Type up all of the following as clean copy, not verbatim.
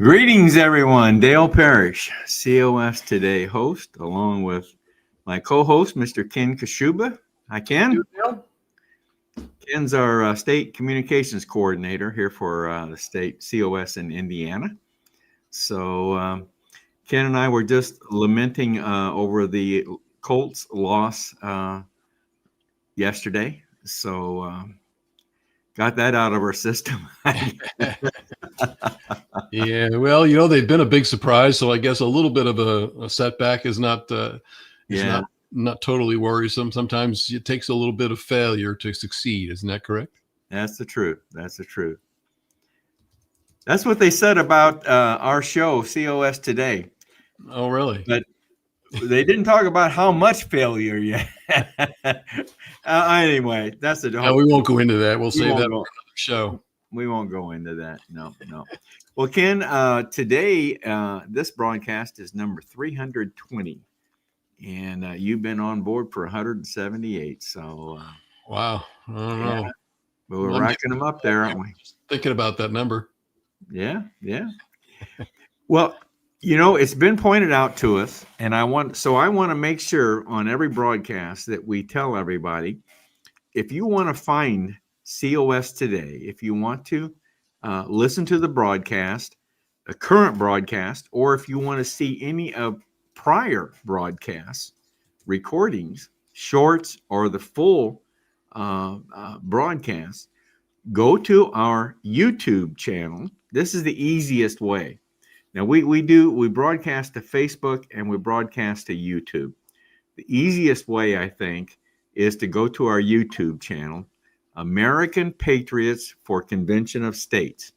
Greetings, everyone. Dale Parrish, COS Today host, along with my co-host, Mr. Ken Kashuba. Hi, Ken. Ken's our state communications coordinator here for the state COS in Indiana. So Ken and I were just lamenting over the Colts loss yesterday. So got that out of our system. Yeah, well, they've been a big surprise, so I guess a little bit of a setback is not not totally worrisome. Sometimes it takes a little bit of failure to succeed. Isn't that correct? That's the truth. That's the truth. That's what they said about our show, COS Today. Oh, really? But they didn't talk about how much failure yet. Anyway, that's the. No, we won't go into that. We'll save that for another show. We won't go into that. No. Well, Ken, today this broadcast is number 320, and you've been on board for 178. So wow, I don't know. But we're racking them up there, aren't we? Just thinking about that number. Yeah. Well, it's been pointed out to us, and I want to make sure on every broadcast that we tell everybody, if you want to find COS Today, if you want to listen to the broadcast, a current broadcast, or if you want to see any of prior broadcasts, recordings, shorts, or the full broadcast, go to our YouTube channel. This is the easiest way. Now we broadcast to Facebook and we broadcast to YouTube. The easiest way, I think, is to go to our YouTube channel, American Patriots for Convention of States.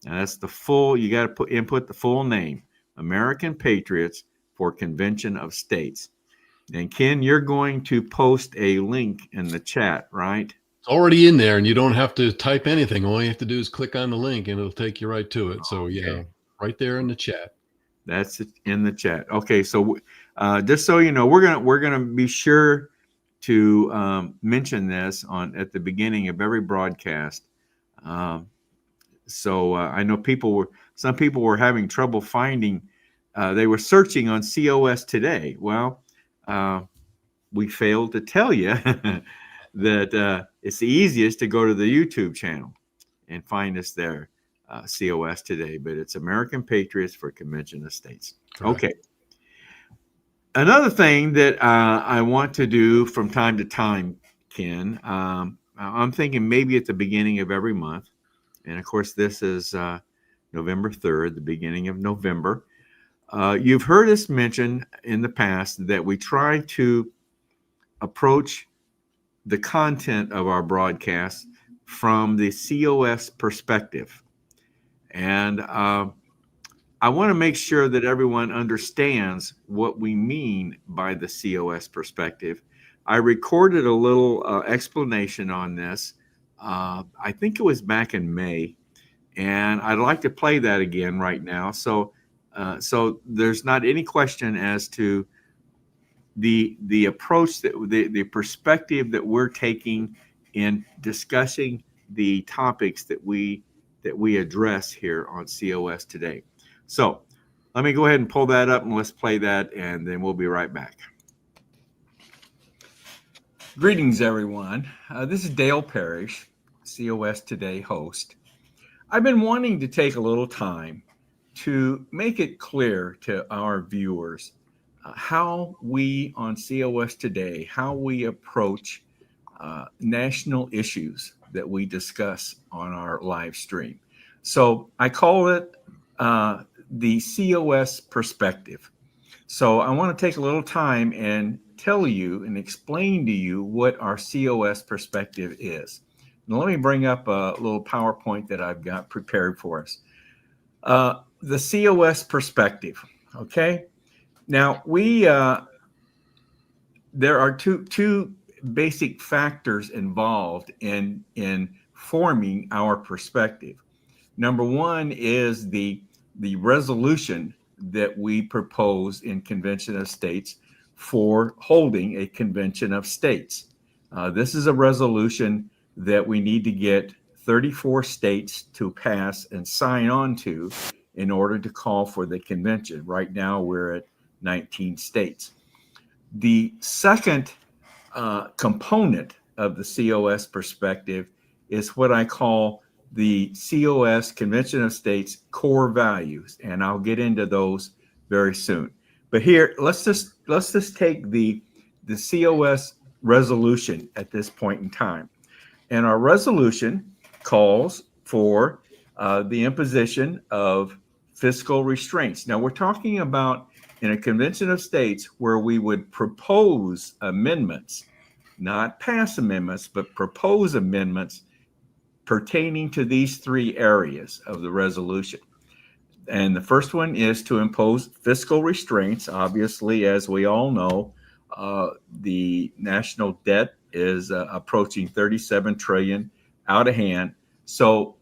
Now that's the full, you got to input the full name, American Patriots for Convention of States. And Ken, you're going to post a link in the chat, right? It's already in there and you don't have to type anything. All you have to do is click on the link and it'll take you right to it. So yeah, right there in the chat. That's in the chat. Okay, so just so you know, we're gonna be sure to mention this at the beginning of every broadcast. So I know some people were having trouble finding. They were searching on COS Today. Well, we failed to tell you that it's the easiest to go to the YouTube channel and find us there. COS Today, but it's American Patriots for Convention of States. Correct. Okay. Another thing that I want to do from time to time, Ken, I'm thinking maybe at the beginning of every month, and of course this is November 3rd, the beginning of November. You've heard us mention in the past that we try to approach the content of our broadcast from the COS perspective. And I want to make sure that everyone understands what we mean by the COS perspective. I recorded a little explanation on this. I think it was back in May, and I'd like to play that again right now. So there's not any question as to the approach that the perspective that we're taking in discussing the topics that we address here on COS Today. So let me go ahead and pull that up and let's play that, and then we'll be right back. Greetings, everyone. This is Dale Parrish, COS Today host. I've been wanting to take a little time to make it clear to our viewers how we on COS Today, how we approach national issues that we discuss on our live stream. So I call it the COS perspective. So I want to take a little time and tell you and explain to you what our COS perspective is. Now let me bring up a little PowerPoint that I've got prepared for us. The COS perspective, okay? Now there are two basic factors involved in forming our perspective. Number one is the resolution that we propose in Convention of States for holding a Convention of States. This is a resolution that we need to get 34 states to pass and sign on to in order to call for the convention. Right now, we're at 19 states. The second component of the COS perspective is what I call the COS, Convention of States, core values, and I'll get into those very soon. But here, let's just take the COS resolution at this point in time. And our resolution calls for the imposition of fiscal restraints. Now, we're talking about in a convention of states where we would propose amendments, not pass amendments, but propose amendments pertaining to these three areas of the resolution. And the first one is to impose fiscal restraints. Obviously, as we all know, the national debt is approaching 37 trillion, out of hand. So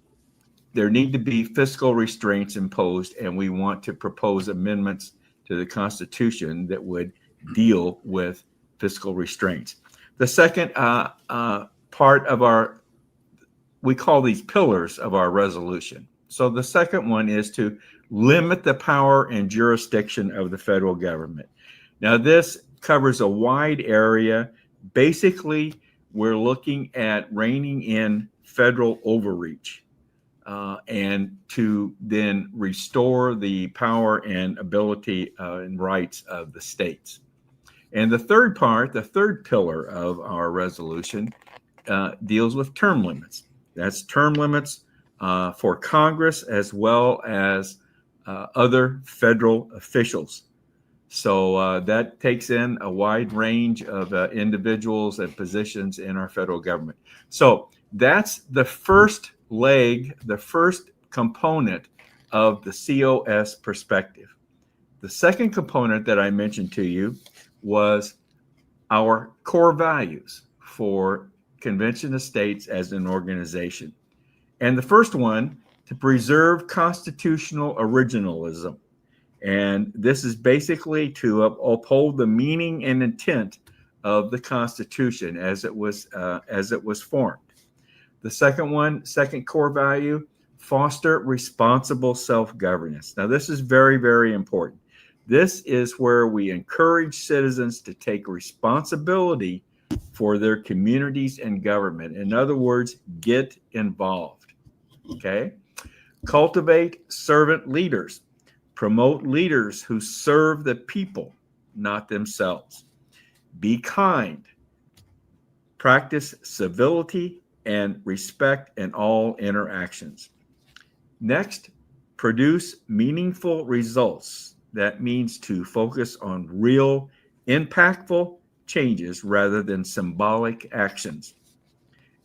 there need to be fiscal restraints imposed, and we want to propose amendments to the Constitution that would deal with fiscal restraints. The second part of we call these pillars of our resolution. So the second one is to limit the power and jurisdiction of the federal government. Now, this covers a wide area. Basically, we're looking at reining in federal overreach and to then restore the power and ability and rights of the states. And the third part, the third pillar of our resolution, deals with term limits. That's term limits for Congress as well as other federal officials. So that takes in a wide range of individuals and positions in our federal government. So that's the first leg, the first component of the COS perspective. The second component that I mentioned to you was our core values for Convention of States as an organization. And the first one, to preserve constitutional originalism. And this is basically to uphold the meaning and intent of the Constitution as it was formed. The second core value, foster responsible self-governance. Now, this is very, very important. This is where we encourage citizens to take responsibility for their communities and government. In other words, get involved. Okay? Cultivate servant leaders. Promote leaders who serve the people, not themselves. Be kind. Practice civility and respect in all interactions. Next, produce meaningful results. That means to focus on real, impactful changes rather than symbolic actions.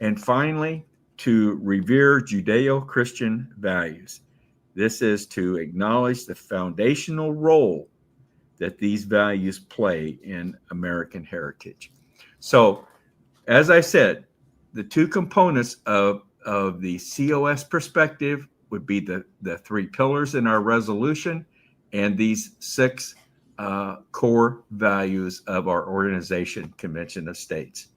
And finally, to revere Judeo-Christian values. This is to acknowledge the foundational role that these values play in American heritage. So, as I said, the two components of the COS perspective would be the three pillars in our resolution and these six core values of our organization, Convention of States.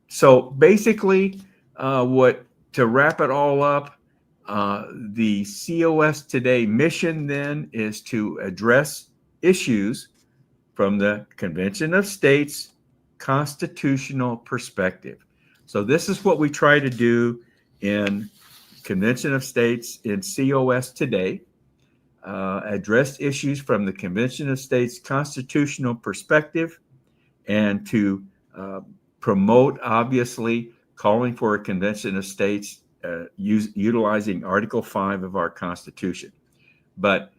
So basically, to wrap it all up, the COS Today mission then is to address issues from the Convention of States constitutional perspective. So this is what we try to do in Convention of States in COS Today, address issues from the Convention of States constitutional perspective, and to promote, obviously, calling for a Convention of States utilizing Article 5 of our Constitution. But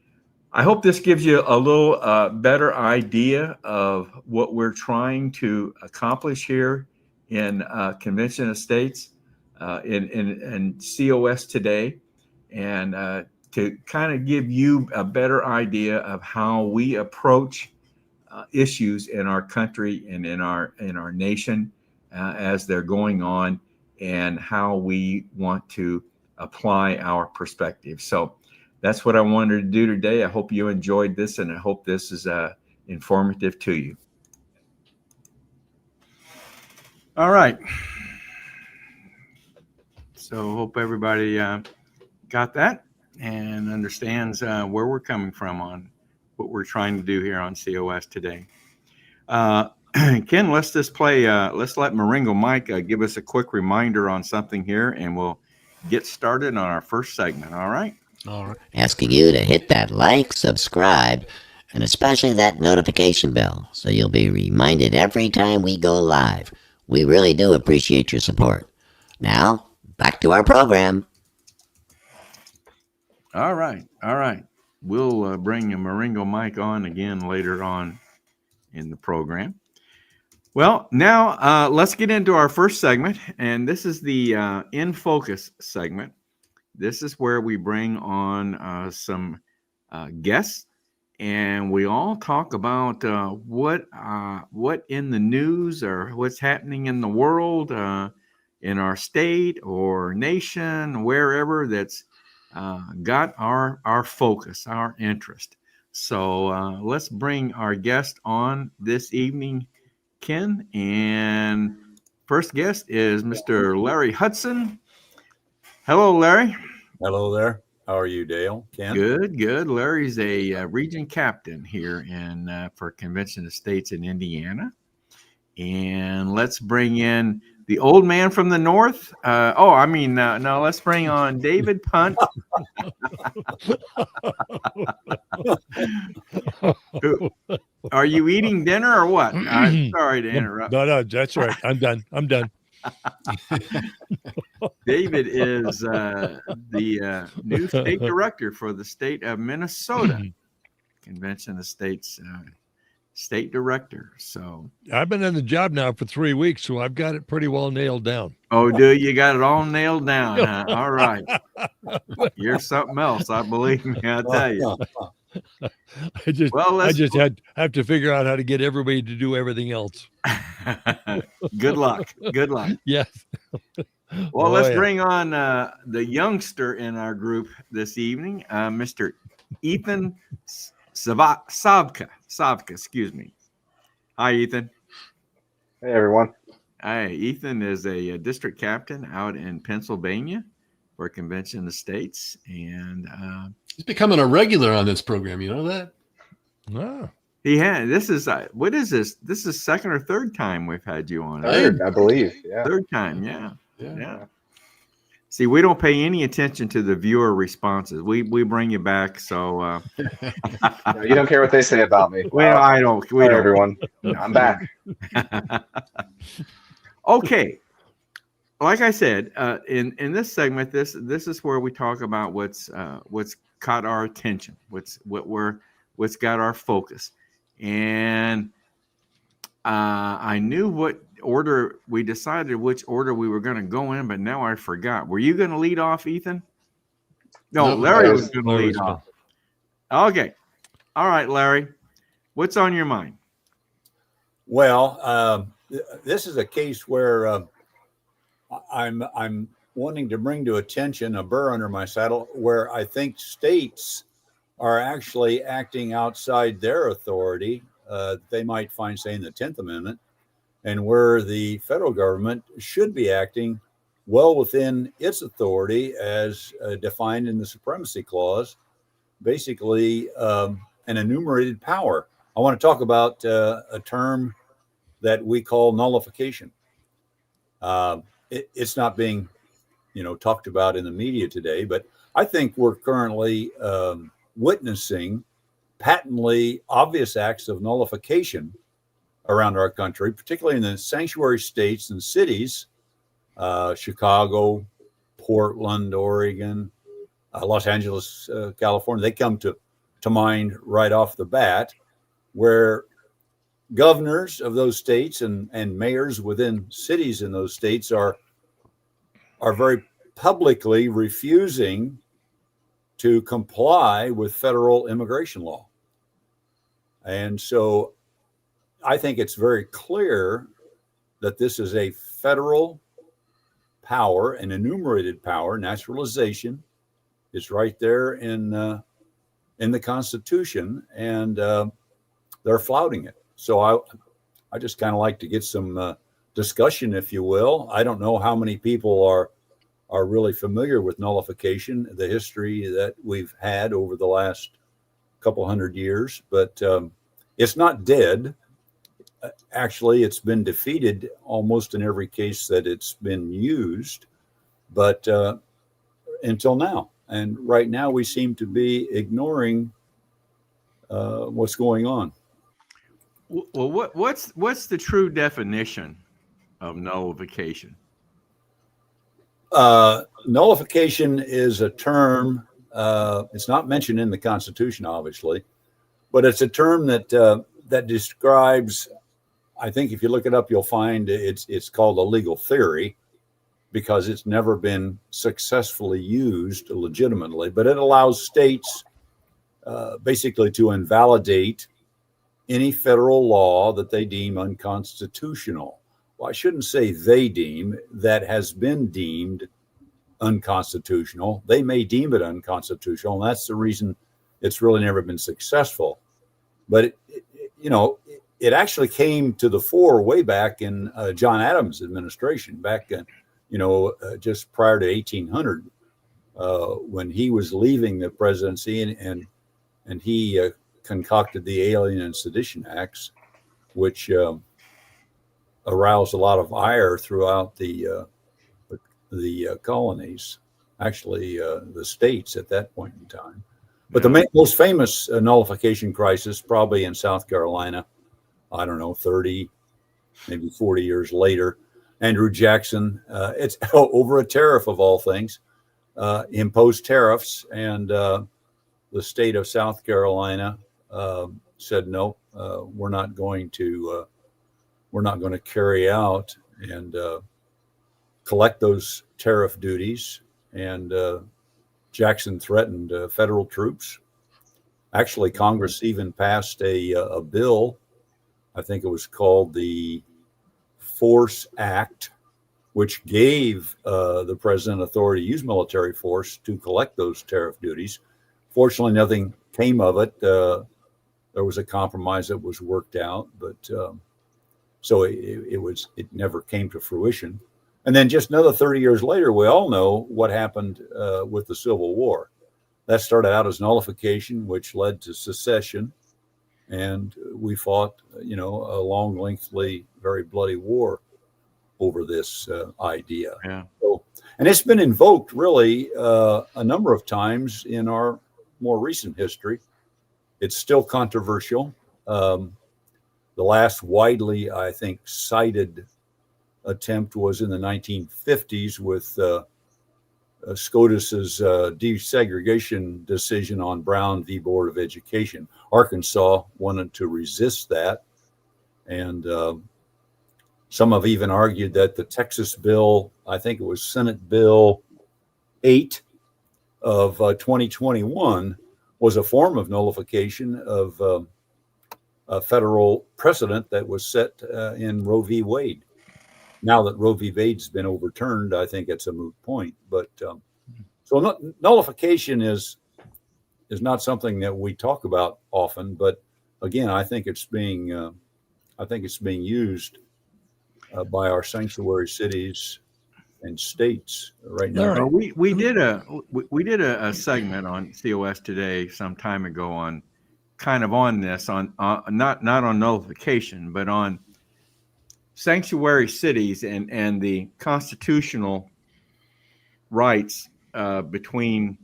I hope this gives you a little better idea of what we're trying to accomplish here in Convention of States in COS Today, and to kind of give you a better idea of how we approach issues in our country and in our nation as they're going on, and how we want to apply our perspective. So that's what I wanted to do today. I hope you enjoyed this, and I hope this is informative to you. All right. So hope everybody got that. and understands where we're coming from on what we're trying to do here on COS today. Ken, let's just play. Let's let Maringo Mike give us a quick reminder on something here, and we'll get started on our first segment. All right. All right. Asking you to hit that like, subscribe, and especially that notification bell so you'll be reminded every time we go live. We really do appreciate your support. Now, back to our program. All right. All right. We'll bring Maringo Mike on again later on in the program. Well, now let's get into our first segment, and this is the In Focus segment. This is where we bring on some guests, and we all talk about what in the news or what's happening in the world, in our state or nation, wherever that's got our focus, our interest. So let's bring our guest on this evening, Ken. And first guest is Mr. Larry Hudson. Hello, Larry. Hello there. How are you, Dale? Ken? Good, good. Larry's a region captain here for Convention of States in Indiana. And let's bring in the old man from the north. No, let's bring on David Punt. Are you eating dinner or what? I'm sorry to interrupt. No, that's right. I'm done. David is the new state director for the state of Minnesota, Convention of States state director. So I've been in the job now for 3 weeks, so I've got it pretty well nailed down. Oh, do you got it all nailed down? Huh? All right. You're something else, I believe me, I'll tell you. I just have to figure out how to get everybody to do everything else. Good luck. Good luck. Yes. Well, let's bring on the youngster in our group this evening, Mr. Ethan Savka, excuse me. Hi, Ethan. Hey, everyone. Hi, Ethan is a district captain out in Pennsylvania for Convention of States, and He's becoming a regular on this program. You know that? Ah. he had. This is what is this? This is second or third time we've had you on. Third, I believe. Yeah. Third time, yeah. See, we don't pay any attention to the viewer responses. We bring you back, so No, you don't care what they say about me. well, I don't. We Hi, don't. everyone. I'm back. Okay. Like I said, in this segment, this is where we talk about what's caught our attention, what's got our focus, and I knew what order we decided which order we were going to go in, but now I forgot. Were you going to lead off, Ethan? No, Larry was going to lead off. Okay. All right, Larry. What's on your mind? Well, this is a case where I'm wanting to bring to attention a burr under my saddle where I think states are actually acting outside their authority. They might find, say, in the 10th Amendment, and where the federal government should be acting well within its authority as defined in the Supremacy Clause, basically an enumerated power. I want to talk about a term that we call nullification. It's not being, talked about in the media today, but I think we're currently witnessing patently obvious acts of nullification around our country, particularly in the sanctuary states and cities, Chicago, Portland, Oregon, Los Angeles, California. They come to mind right off the bat, where governors of those states and mayors within cities in those states are very publicly refusing to comply with federal immigration law. And so I think it's very clear that this is a federal power, an enumerated power. Naturalization is right there in the Constitution, and they're flouting it. So I just kind of like to get some discussion, if you will. I don't know how many people are are really familiar with nullification, the history that we've had over the last couple hundred years. But it's not dead. Actually, it's been defeated almost in every case that it's been used, but until now. And right now, we seem to be ignoring what's going on. Well, what's the true definition of nullification? Nullification is a term. It's not mentioned in the Constitution, obviously, but it's a term that describes. I think if you look it up, you'll find it's called a legal theory, because it's never been successfully used legitimately. But it allows states basically to invalidate any federal law that they deem unconstitutional. Well, I shouldn't say they deem, that has been deemed unconstitutional. They may deem it unconstitutional, and that's the reason it's really never been successful. But it actually came to the fore way back in John Adams' administration, back in, just prior to 1800, when he was leaving the presidency, and he concocted the Alien and Sedition Acts, which aroused a lot of ire throughout the colonies, actually the states at that point in time. But the most famous nullification crisis, probably in South Carolina, I don't know, 30, maybe 40 years later, Andrew Jackson, it's over a tariff of all things, imposed tariffs, and the state of South Carolina said, no, we're not going to carry out and collect those tariff duties. And Jackson threatened federal troops. Actually, Congress even passed a bill. I think it was called the Force Act, which gave the president authority to use military force to collect those tariff duties. Fortunately, nothing came of it. There was a compromise that was worked out, but so it never came to fruition. And then just another 30 years later, we all know what happened with the Civil War. That started out as nullification, which led to secession. And we fought, a long, lengthy, very bloody war over this idea. Yeah. So, and it's been invoked really a number of times in our more recent history. It's still controversial. The last widely, I think, cited attempt was in the 1950s with SCOTUS's desegregation decision on Brown v. Board of Education. Arkansas wanted to resist that, and some have even argued that the Texas bill, I think it was Senate Bill 8 of 2021, was a form of nullification of a federal precedent that was set in Roe v. Wade. Now that Roe v. Wade's been overturned, I think it's a moot point. But so nullification is not something that we talk about often. But again, I think it's being used by our sanctuary cities and states right now. Well, we did a segment on COS today some time ago on kind of on this on not on nullification, but on sanctuary cities and the constitutional rights between,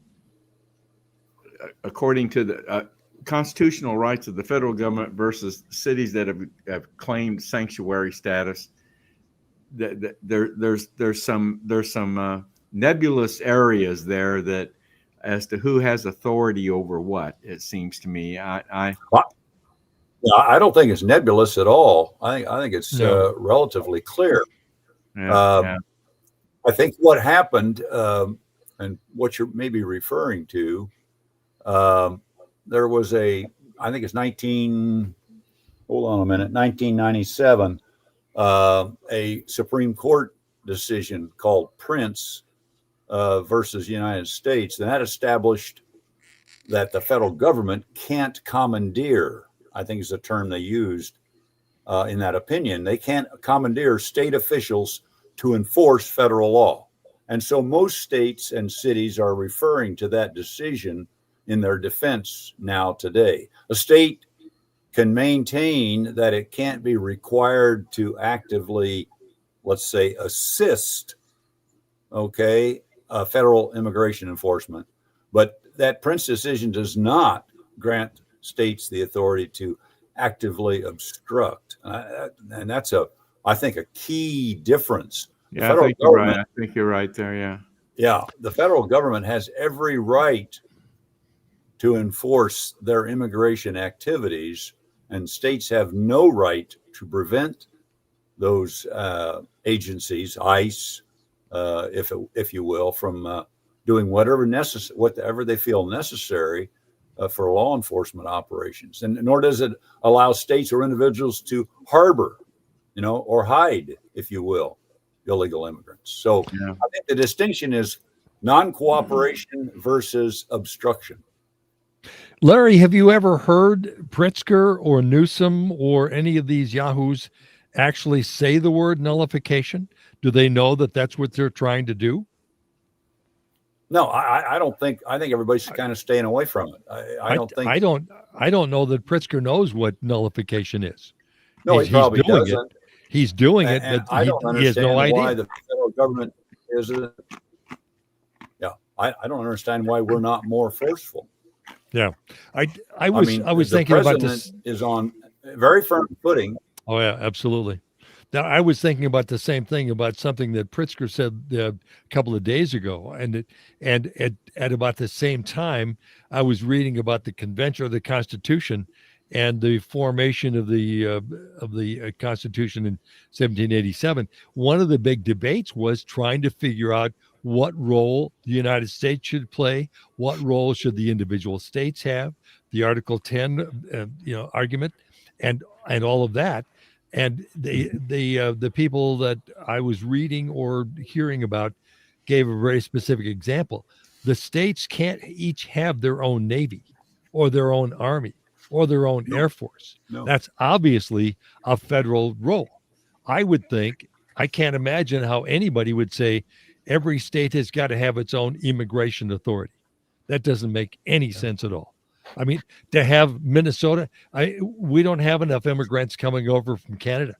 according to the constitutional rights of the federal government versus cities that have claimed sanctuary status. There's some nebulous areas there that as to who has authority over what. It seems to me. I don't think it's nebulous at all. I think it's relatively clear. Yeah. I think what happened, and what you're maybe referring to, there was I think it's 1997, a Supreme Court decision called Prince versus United States, and that established that the federal government can't commandeer, I think is the term they used in that opinion. They can't commandeer state officials to enforce federal law. And so most states and cities are referring to that decision in their defense now today. A state can maintain that it can't be required to actively, let's say, assist, federal immigration enforcement. But that Prince decision does not grant states the authority to actively obstruct. And that's I think, a key difference. Yeah, I think you're right. I think you're right there. Yeah. Yeah. The federal government has every right to enforce their immigration activities, and states have no right to prevent those agencies, ICE, if you will, from doing whatever they feel necessary for law enforcement operations. And nor does it allow states or individuals to harbor, or hide, if you will, illegal immigrants. So yeah. I think the distinction is non-cooperation versus obstruction. Larry, have you ever heard Pritzker or Newsom or any of these yahoos actually say the word nullification? Do they know that that's what they're trying to do? No, I don't think. I think everybody's kind of staying away from it. I don't think. I don't know that Pritzker knows what nullification is. No, he probably doesn't. He's doing it, but I don't understand he has no idea why the federal government isn't. Yeah, I don't understand why we're not more forceful. Yeah, I was thinking about this. Is on very firm footing. Oh yeah, absolutely. Now I was thinking about the same thing, about something that Pritzker said a couple of days ago, and at about the same time, I was reading about the convention or the Constitution, and the formation of the Constitution in 1787. One of the big debates was trying to figure out what role the United States should play, what role should the individual states have, the Article 10 argument, and all of that. And the people that I was reading or hearing about gave a very specific example. The states can't each have their own Navy or their own Army or their own Air Force. No. That's obviously a federal role. I would think, I can't imagine how anybody would say every state has got to have its own immigration authority. That doesn't make any sense at all. I mean, to have Minnesota, we don't have enough immigrants coming over from Canada.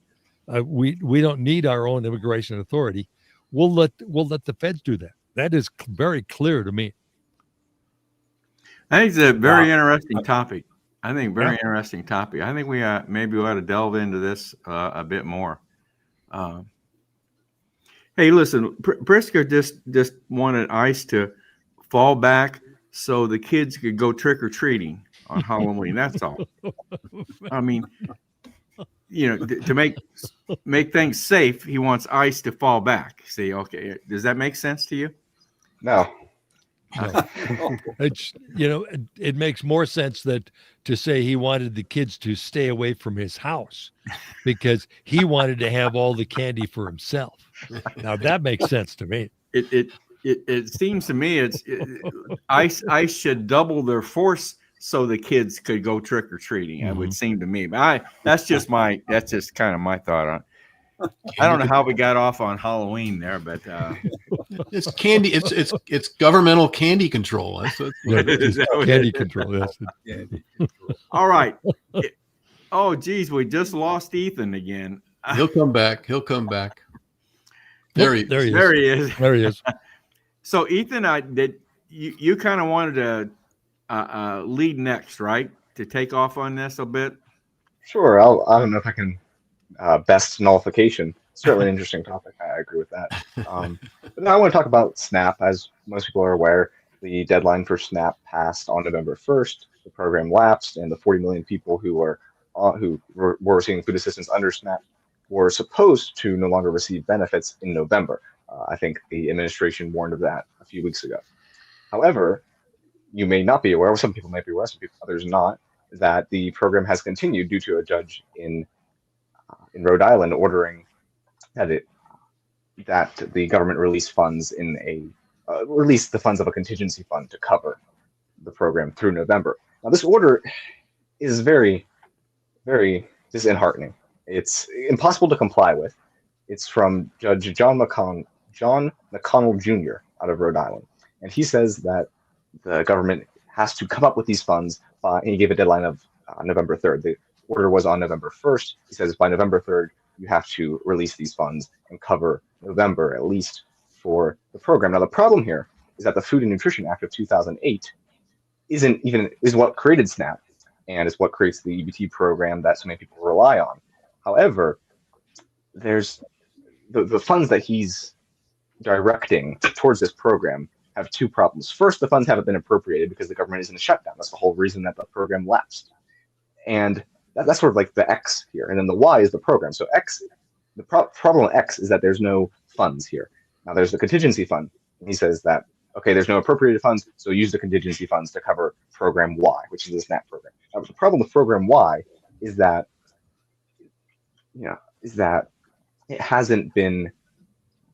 We don't need our own immigration authority. We'll let the feds do that. That is very clear to me. I think it's a very interesting topic. I think interesting topic. I think we maybe we ought to delve into this a bit more. Hey, listen, Pritzker just wanted ICE to fall back so the kids could go trick or treating on Halloween. That's all. I mean, to make things safe, he wants ICE to fall back. See, okay, does that make sense to you? No. It's it makes more sense to say he wanted the kids to stay away from his house because he wanted to have all the candy for himself. Now that makes sense to me. It seems to me ICE should double their force so the kids could go trick or treating. Mm-hmm. It would seem to me. But that's just kind of my thought on it. I don't know how we got off on Halloween there, but it's candy. It's governmental candy control. That's candy control. Yes. All right. Oh, geez, we just lost Ethan again. He'll come back. There he is. So, Ethan, you kind of wanted to lead next, right? To take off on this a bit. Sure. I don't know if I can. Best nullification. Certainly an interesting topic. I agree with that. But now I want to talk about SNAP. As most people are aware, the deadline for SNAP passed on November 1st. The program lapsed, and the 40 million people who were receiving food assistance under SNAP were supposed to no longer receive benefits in November. I think the administration warned of that a few weeks ago. However, you may not be aware, or some people might be aware, others not, that the program has continued due to a judge in Rhode Island ordering that the government release funds release the funds of a contingency fund to cover the program through November. Now, this order is very, very disheartening. It's impossible to comply with. It's from Judge John McConnell John McConnell Jr. out of Rhode Island. And he says that the government has to come up with these funds by, and he gave a deadline of November 3rd. The order was on November 1st. He says by November 3rd, you have to release these funds and cover November at least for the program. Now, the problem here is that the Food and Nutrition Act of 2008 is what created SNAP, and it's what creates the EBT program that so many people rely on. However, there's the funds that he's directing towards this program have two problems. First, the funds haven't been appropriated because the government is in a shutdown. That's the whole reason that the program lapsed. And that's sort of like the X here. And then the Y is the program. So X, the problem with X is that there's no funds here. Now there's the contingency fund. And he says that, okay, there's no appropriated funds, so use the contingency funds to cover program Y, which is the SNAP program. Now, the problem with program Y is that, it hasn't been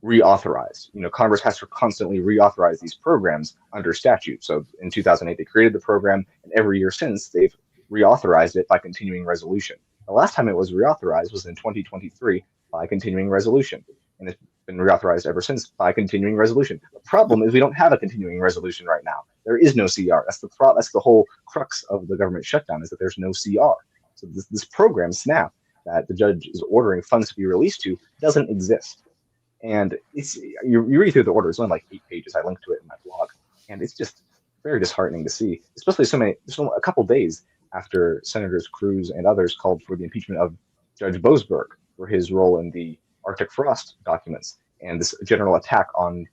reauthorized. Congress has to constantly reauthorize these programs under statute. So in 2008, they created the program, and every year since, they've reauthorized it by continuing resolution. The last time it was reauthorized was in 2023 by continuing resolution, and it's been reauthorized ever since by continuing resolution. The problem is we don't have a continuing resolution right now. There is no CR. That's the whole crux of the government shutdown, is that there's no CR. So this program, SNAP, that the judge is ordering funds to be released to, doesn't exist. And you read through the order, it's only like 8 pages. I linked to it in my blog, and it's just very disheartening to see, especially a couple days after Senators Cruz and others called for the impeachment of Judge Boasberg for his role in the Arctic Frost documents, and this general attack on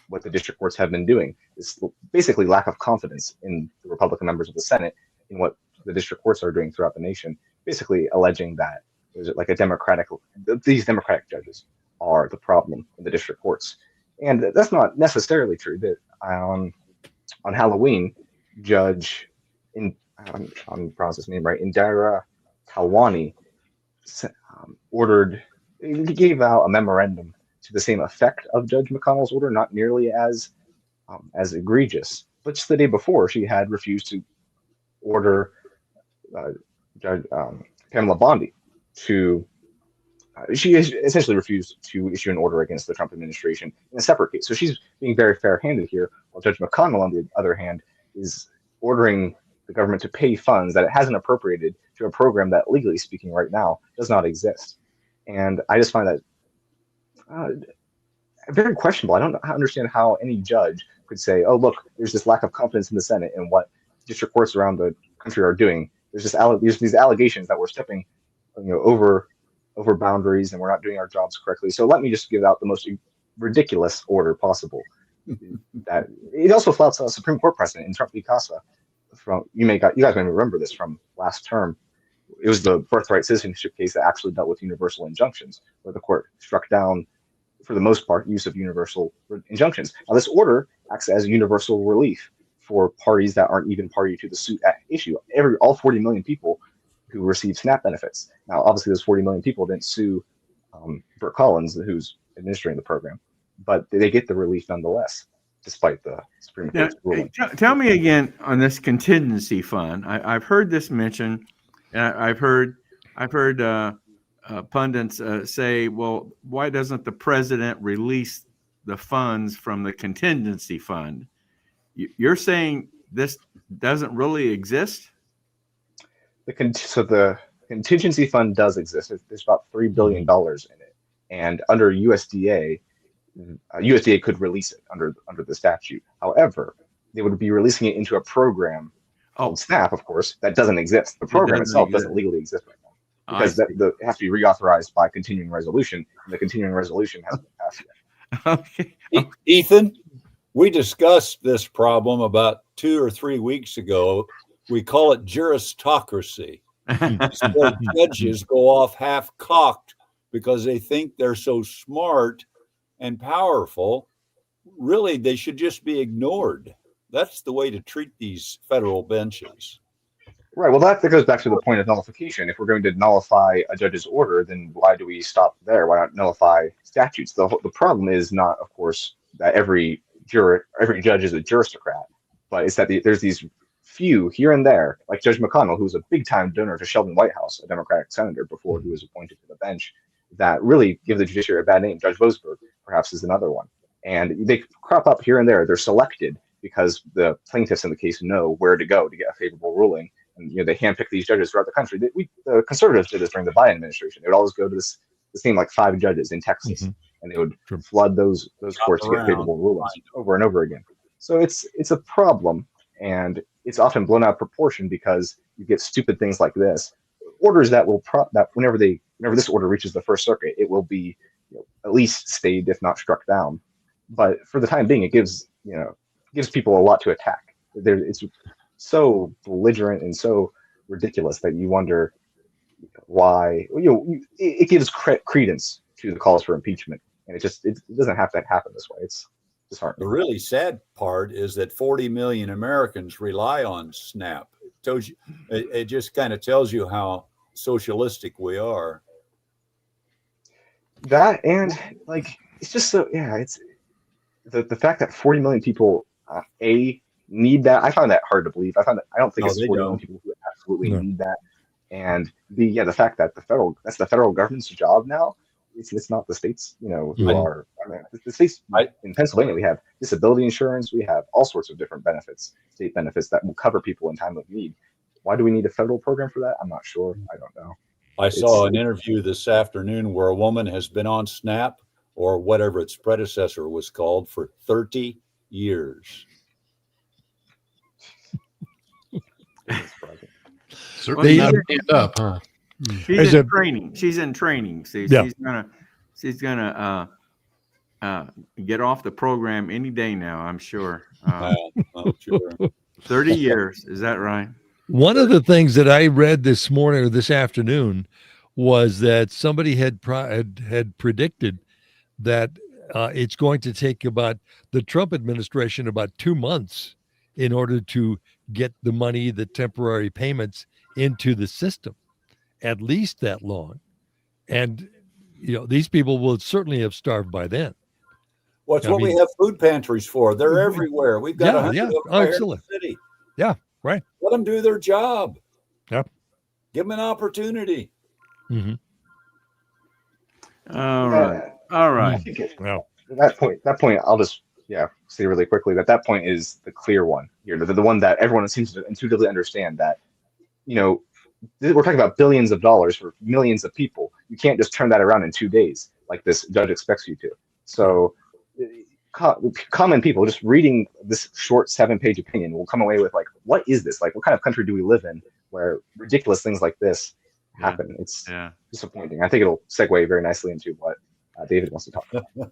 what the district courts have been doing. This basically lack of confidence in the Republican members of the Senate in what the district courts are doing throughout the nation, basically alleging that there's like these Democratic judges are the problem in the district courts. And that's not necessarily true. That on Halloween, Judge, I'm pronouncing his name right, Indira Talwani gave out a memorandum to the same effect of Judge McConnell's order, not nearly as egregious. But just the day before, she had refused to order Judge Pamela Bondi to. She essentially refused to issue an order against the Trump administration in a separate case. So she's being very fair-handed here, while Judge McConnell, on the other hand, is ordering the government to pay funds that it hasn't appropriated to a program that, legally speaking, right now does not exist. And I just find that very questionable. I don't understand how any judge could say, oh, look, there's this lack of confidence in the Senate and what district courts around the country are doing. There's these allegations that we're stepping over boundaries and we're not doing our jobs correctly. So let me just give out the most ridiculous order possible. That it also flouts a Supreme Court precedent in Trump v. Casa. You guys may remember this from last term. It was the birthright citizenship case that actually dealt with universal injunctions, where the court struck down, for the most part, use of universal injunctions. Now, this order acts as universal relief for parties that aren't even party to the suit at issue. All 40 million people who receive SNAP benefits. Now, obviously, those 40 million people didn't sue Burt Collins, who's administering the program, but they get the relief nonetheless, despite the Supreme Court's ruling. Tell me again on this contingency fund. I've heard this mentioned. I've heard pundits say, "Well, why doesn't the president release the funds from the contingency fund?" You're saying this doesn't really exist? So the contingency fund does exist. There's about $3 billion in it, and under USDA could release it under the statute. However, they would be releasing it into a program called SNAP, of course, that doesn't exist. The program itself doesn't legally exist right now, because it has to be reauthorized by continuing resolution, and the continuing resolution hasn't passed yet. Okay. Ethan, we discussed this problem about 2 or 3 weeks ago. We call it juristocracy. Judges go off half-cocked because they think they're so smart and powerful. Really, they should just be ignored. That's the way to treat these federal benches. Right. Well, that goes back to the point of nullification. If we're going to nullify a judge's order, then why do we stop there? Why not nullify statutes? The problem is not, of course, that every judge is a juristocrat, but it's that there's these few here and there, like Judge McConnell, who was a big-time donor to Sheldon Whitehouse, a Democratic senator before he was appointed to the bench, that really give the judiciary a bad name. Judge Boasberg, perhaps, is another one. and they crop up here and there. They're selected because the plaintiffs in the case know where to go to get a favorable ruling. And they handpick these judges throughout the country. The conservatives did this during the Biden administration. They would always go to this same like 5 judges in Texas, and they would flood those courts to get favorable rulings over and over again. So it's a problem, and it's often blown out of proportion because you get stupid things like this, orders that will that whenever this order reaches the First Circuit, it will be at least stayed, if not struck down. But for the time being, it gives people a lot to attack. It's so belligerent and so ridiculous that you wonder why. It gives credence to the calls for impeachment, and it doesn't have to happen this way. It's disheartening. The really sad part is that 40 million Americans rely on SNAP. It just kind of tells you how socialistic we are. That, and like, it's just so, it's the fact that 40 million people need that. I find that hard to believe. I don't think it's 40 million people who absolutely need that. And the fact that that's the federal government's job now. It's not the states, who are. I mean, the states in Pennsylvania, we have disability insurance, we have all sorts of different benefits, state benefits that will cover people in time of need. Why do we need a federal program for that? I'm not sure. I don't know. I saw an interview this afternoon where a woman has been on SNAP, or whatever its predecessor was called, for 30 years. Certainly not stand up, huh? She's in training. She's in training. See, she's gonna get off the program any day now, I'm sure. I'm sure. 30 years, is that right? One of the things that I read this morning or this afternoon was that somebody had predicted that it's going to take about the Trump administration about 2 months in order to get the money, the temporary payments into the system, at least that long. And, these people will certainly have starved by then. Well, it's what we have food pantries for. They're everywhere. We've got 100 of them right here in the city. Yeah, right. Let them do their job. Yep. Give them an opportunity. Mm-hmm. All right. I think that point, I'll just say really quickly that point is the clear one here, the one that everyone seems to intuitively understand that, we're talking about billions of dollars for millions of people. You can't just turn that around in 2 days like this judge expects you to. So common people just reading this short 7-page opinion will come away with like, what is this? Like, what kind of country do we live in where ridiculous things like this happen? It's disappointing. I think it'll segue very nicely into what David wants to talk about.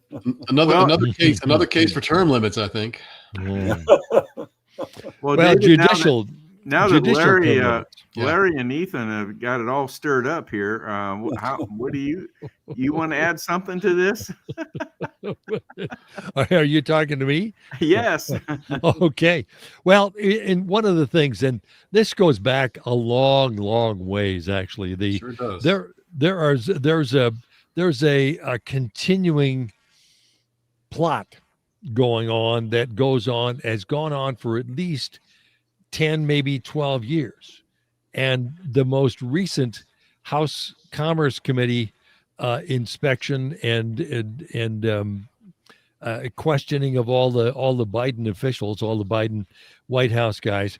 Another case for term limits, I think. Well, David, judicial. Now that judicial Larry and Ethan have got it all stirred up here, what do you want to add something to this? Are you talking to me? Yes. Okay. Well, in one of the things, and this goes back a long, long ways, actually. Sure does. There's a continuing plot going on that has gone on for at least 10, maybe 12 years. And the most recent House Commerce Committee inspection and questioning of all the Biden officials, all the Biden White House guys,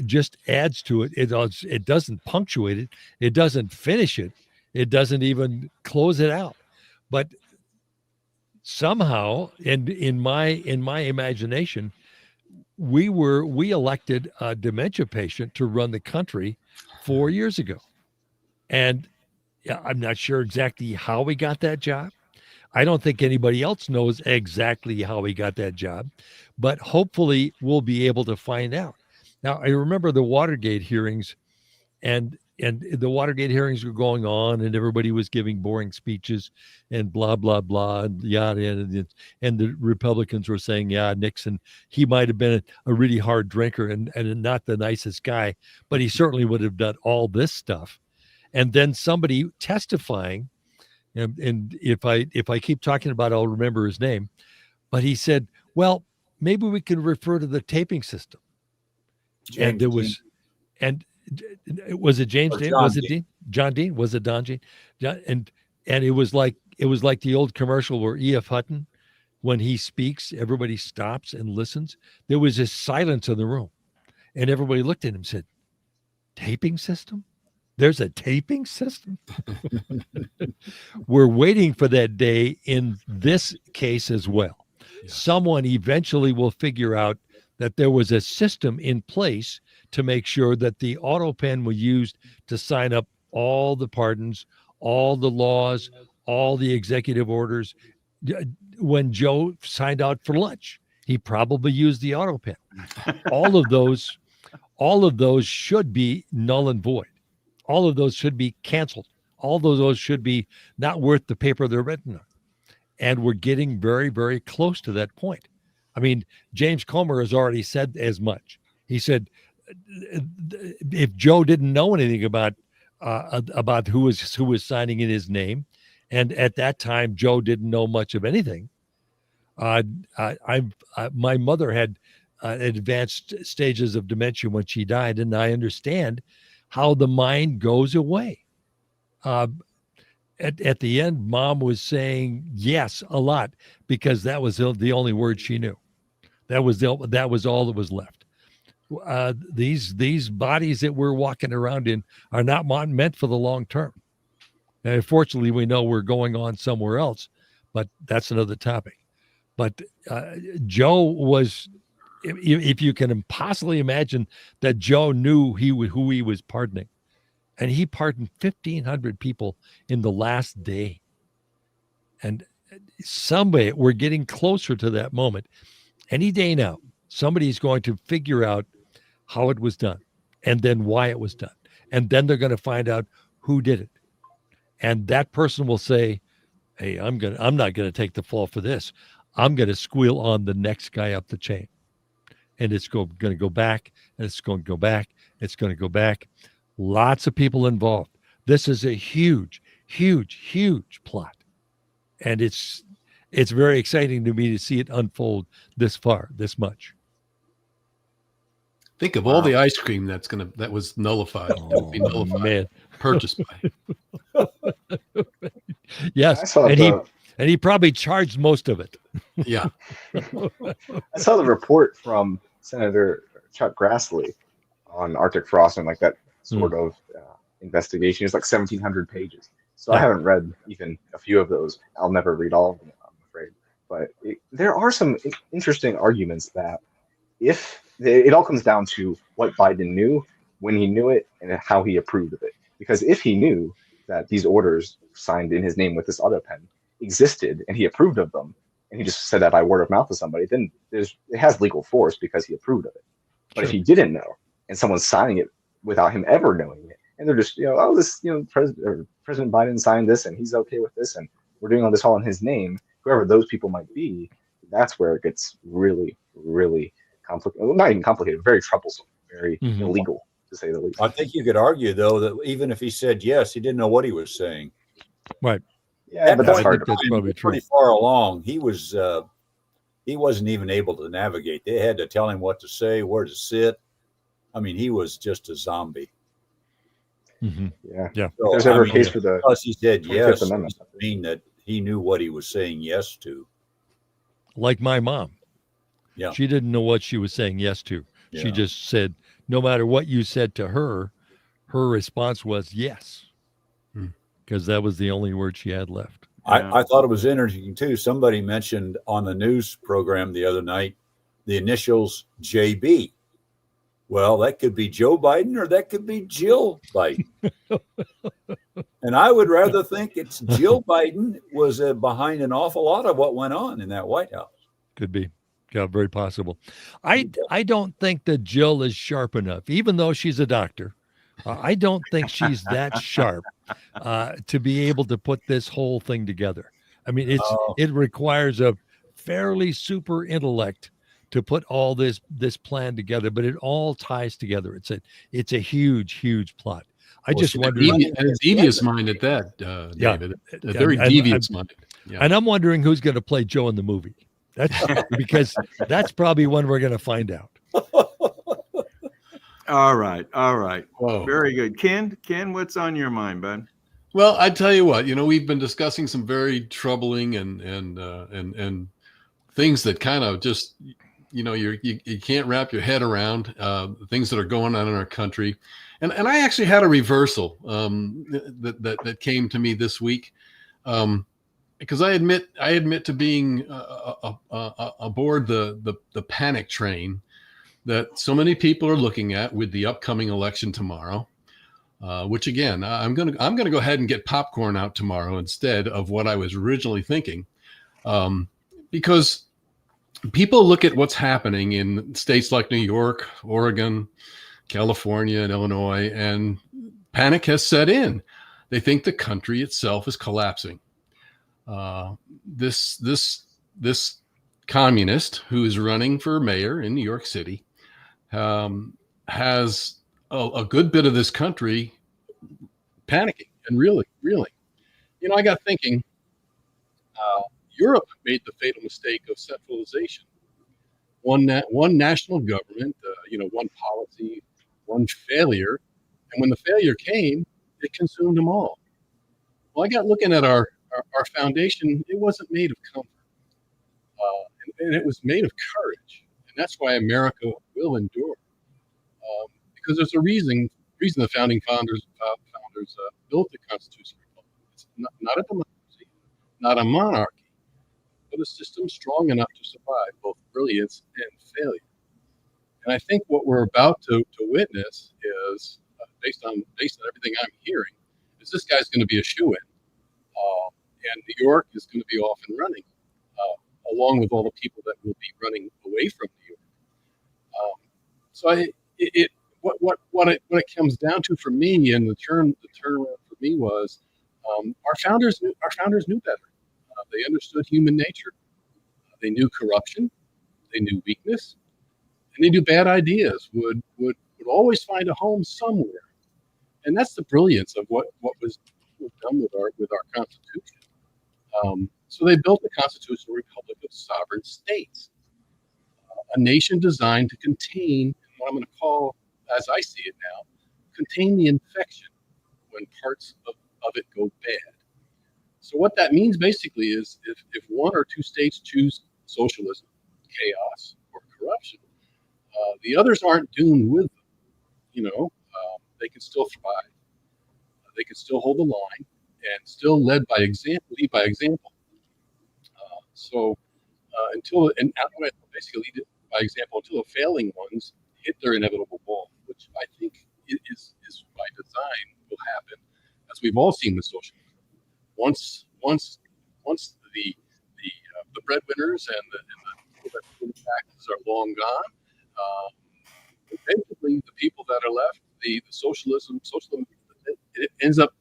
just adds to it. It doesn't punctuate it. It doesn't finish it. It doesn't even close it out. But somehow, and in my imagination, we elected a dementia patient to run the country 4 years ago. And I'm not sure exactly how we got that job. I don't think anybody else knows exactly how we got that job, but hopefully we'll be able to find out. Now, I remember the Watergate hearings, and the Watergate hearings were going on, and everybody was giving boring speeches and blah, blah, blah, and yada. And the Republicans were saying, Nixon, he might have been a really hard drinker and not the nicest guy, but he certainly would have done all this stuff. And then somebody testifying, and if I keep talking about it, I'll remember his name, but he said, well, maybe we can refer to the taping system. Was it James Dean? Was it Dean? John Dean? Was it Don Dean? And it was like the old commercial where E.F. Hutton when he speaks, everybody stops and listens. There was this silence in the room, and everybody looked at him and said, taping system? There's a taping system? We're waiting for that day in this case as well. Yeah. Someone eventually will figure out that there was a system in place to make sure that the auto pen was used to sign up all the pardons, all the laws, all the executive orders. When Joe signed out for lunch, he probably used the auto pen. All of those should be null and void. All of those should be canceled. All of those should be not worth the paper they're written on. And we're getting very, very close to that point. I mean, James Comer has already said as much. He said, if Joe didn't know anything about who was signing in his name, and at that time Joe didn't know much of anything. My mother had advanced stages of dementia when she died, and I understand how the mind goes away. At the end, Mom was saying yes a lot because that was the only word she knew. That was all that was left. These bodies that we're walking around in are not meant for the long term. And unfortunately, we know we're going on somewhere else, but that's another topic. But Joe was, if you can possibly imagine that Joe knew who he was pardoning, and he pardoned 1,500 people in the last day. And someday we're getting closer to that moment. Any day now, somebody's going to figure out how it was done and then why it was done. And then they're going to find out who did it. And that person will say, hey, I'm not going to take the fall for this. I'm going to squeal on the next guy up the chain. And it's going to go back, and it's going to go back. It's going to go back. Lots of people involved. This is a huge, huge, huge plot. And it's very exciting to me to see it unfold this far, this much. Think of all the ice cream that was nullified. That would be nullified. Man. Purchased by. Yes, and he probably charged most of it. Yeah. I saw the report from Senator Chuck Grassley on Arctic frost and like that sort of investigation. It's like 1,700 pages. So I haven't read even a few of those. I'll never read all of them, I'm afraid. But there are some interesting arguments that if it all comes down to what Biden knew, when he knew it, and how he approved of it. Because if he knew that these orders signed in his name with this auto pen existed and he approved of them, and he just said that by word of mouth to somebody, then it has legal force because he approved of it. But if he didn't know, and someone's signing it without him ever knowing it, and they're just, President Biden signed this and he's okay with this, and we're doing all this all in his name, whoever those people might be, that's where it gets really, really complicated. Well, not even complicated, very troublesome, very illegal, to say the least. I think you could argue, though, that even if he said yes, he didn't know what he was saying. Right. Yeah, but that's hard. That's probably true. Pretty far along, he wasn't even able to navigate. They had to tell him what to say, where to sit. I mean, he was just a zombie. Mm-hmm. Yeah. Yeah. So, there's ever a case for the plus he said yes, Amendment. doesn't mean that he knew what he was saying yes to. Like my mom. Yeah. She didn't know what she was saying yes to. Yeah. She just said, no matter what you said to her, her response was yes. Because that was the only word she had left. I thought it was interesting, too. Somebody mentioned on the news program the other night the initials JB. Well, that could be Joe Biden or that could be Jill Biden. And I would rather think it's Jill Biden was behind an awful lot of what went on in that White House. Could be. Yeah, very possible. I don't think that Jill is sharp enough, even though she's a doctor. I don't think she's that sharp to be able to put this whole thing together. I mean, it requires a fairly super intellect to put all this plan together, but it all ties together. It's a huge, huge plot. I just wonder. A devious mind at that, David. A very devious mind. Yeah. And I'm wondering who's going to play Joe in the movie. That's because that's probably when we're going to find out. All right. Whoa. Very good. Ken, what's on your mind, bud? Well, I tell you what, we've been discussing some very troubling and things that kind of just, you can't wrap your head around, things that are going on in our country. And I actually had a reversal that came to me this week, because I admit to being aboard the panic train that so many people are looking at with the upcoming election tomorrow. Which again, I'm gonna go ahead and get popcorn out tomorrow instead of what I was originally thinking, because people look at what's happening in states like New York, Oregon, California, and Illinois, and panic has set in. They think the country itself is collapsing. This communist who is running for mayor in New York City has a good bit of this country panicking and really. I got thinking, Europe made the fatal mistake of centralization. One national government, one policy, one failure. And when the failure came, it consumed them all. Well, I got looking at our foundation. It wasn't made of comfort. And it was made of courage. And that's why America will endure. Because there's a reason the founding founders built the Constitutional Republic. It's not a democracy, not a monarchy, but a system strong enough to survive both brilliance and failure. And I think what we're about to witness is, based on everything I'm hearing, is this guy's going to be a shoo-in. And New York is going to be off and running, along with all the people that will be running away from New York. What it comes down to for me, and the turnaround for me was, our founders knew better. They understood human nature. They knew corruption. They knew weakness, and they knew bad ideas would always find a home somewhere. And that's the brilliance of what was done with our Constitution. So they built the Constitutional Republic of sovereign states, a nation designed to contain what I'm going to call, as I see it now, contain the infection when parts of it go bad. So what that means basically is if one or two states choose socialism, chaos, or corruption, the others aren't doomed with them. They can still thrive. They can still hold the line and still lead by example. Basically lead by example until the failing ones hit their inevitable ball, which I think is by design will happen, as we've all seen with socialism. Once the breadwinners and the people that taxes are long gone, basically the people that are left, the socialism, it ends up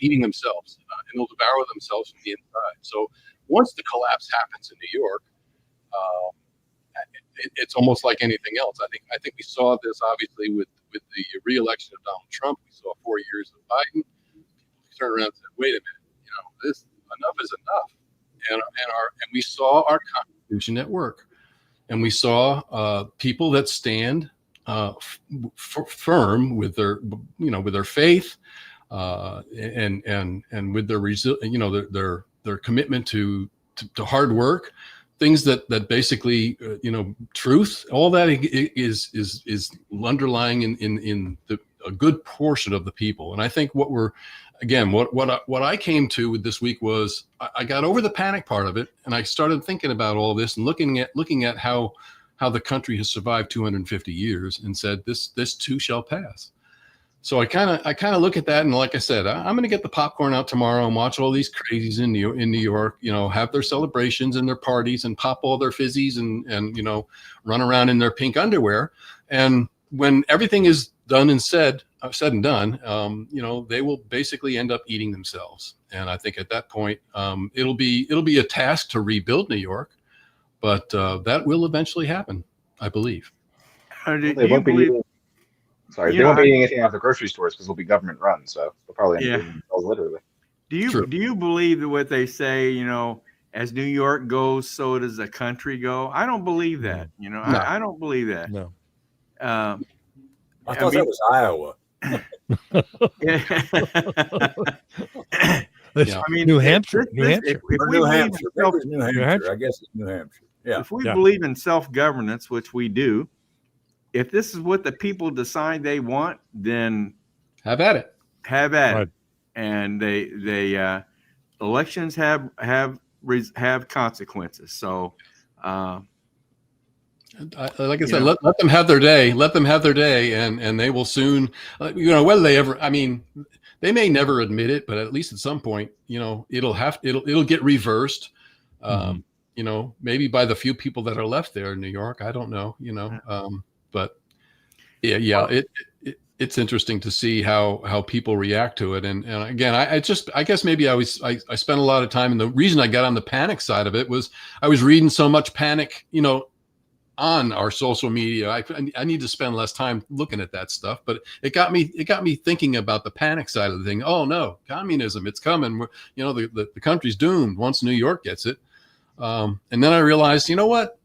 eating themselves, and they'll devour themselves from the inside. So once the collapse happens in New York, it's almost like anything else. I think we saw this obviously with the re-election of Donald Trump. We saw 4 years of Biden. People turned around and said, "Wait a minute, this enough is enough," and we saw our Constitution at work, and we saw people that stand firm with their faith, and with their commitment to hard work. Things that basically, truth, all that is underlying in a good portion of the people. And I think what I came to with this week was I got over the panic part of it, and I started thinking about all this and looking at how the country has survived 250 years, and said this too shall pass. So I kind of look at that, and like I said, I'm going to get the popcorn out tomorrow and watch all these crazies in New York, have their celebrations and their parties and pop all their fizzies and run around in their pink underwear. And when everything is done and said and done, they will basically end up eating themselves. And I think at that point, it'll be a task to rebuild New York, but that will eventually happen, I believe. They won't be eating anything out of the grocery stores because they'll be government run, so they'll probably end up eating themselves literally. Do you believe that what they say, as New York goes, so does the country go? I don't believe that. No. I don't believe that. No. I thought that was Iowa. Yeah. I mean, New Hampshire. if Or we New believe in Hampshire. Maybe self, it's New Hampshire. Hampshire. I guess it's New Hampshire. Yeah. if we Yeah. believe in self-governance, which we do, if this is what the people decide they want, then Have at it. have at Right. it. And elections have consequences. So, Like I You said, know. let them have their day. Let them have their day, and they will soon, whether they ever. I mean, they may never admit it, but at least at some point, it'll get reversed. Maybe by the few people that are left there in New York. I don't know. But yeah. It's interesting to see how people react to it. And again, I guess maybe I spent a lot of time, and the reason I got on the panic side of it was I was reading so much panic, on our social media. I need to spend less time looking at that stuff, but it got me thinking about the panic side of the thing. Oh no, communism, it's coming. The country's doomed once New York gets it. And then I realized, you know what?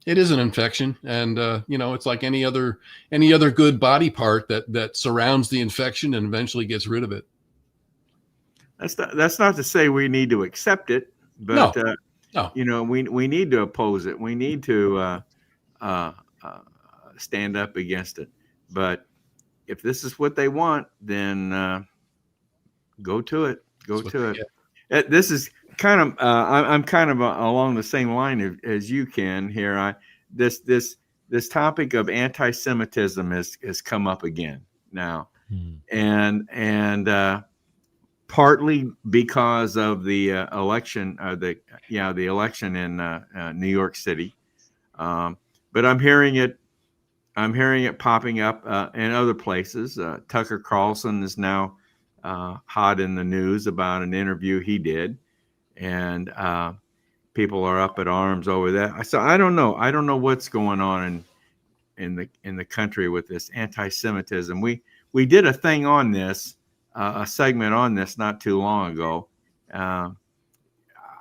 It is an infection, and it's like any other good body part that surrounds the infection and eventually gets rid of it. that's not to say we need to accept it, but No. we need to oppose it. We need to stand up against it. But if this is what they want, then go to it. Go to it. This is kind of I'm kind of along the same line as you can here. This topic of anti-Semitism has come up again now, and partly because of the election, the election in New York City. But I'm hearing it popping up in other places. Tucker Carlson is now hot in the news about an interview he did, and people are up at arms over that. So I don't know. I don't know what's going on in the country with this anti-Semitism. We did a thing on this, a segment on this not too long ago.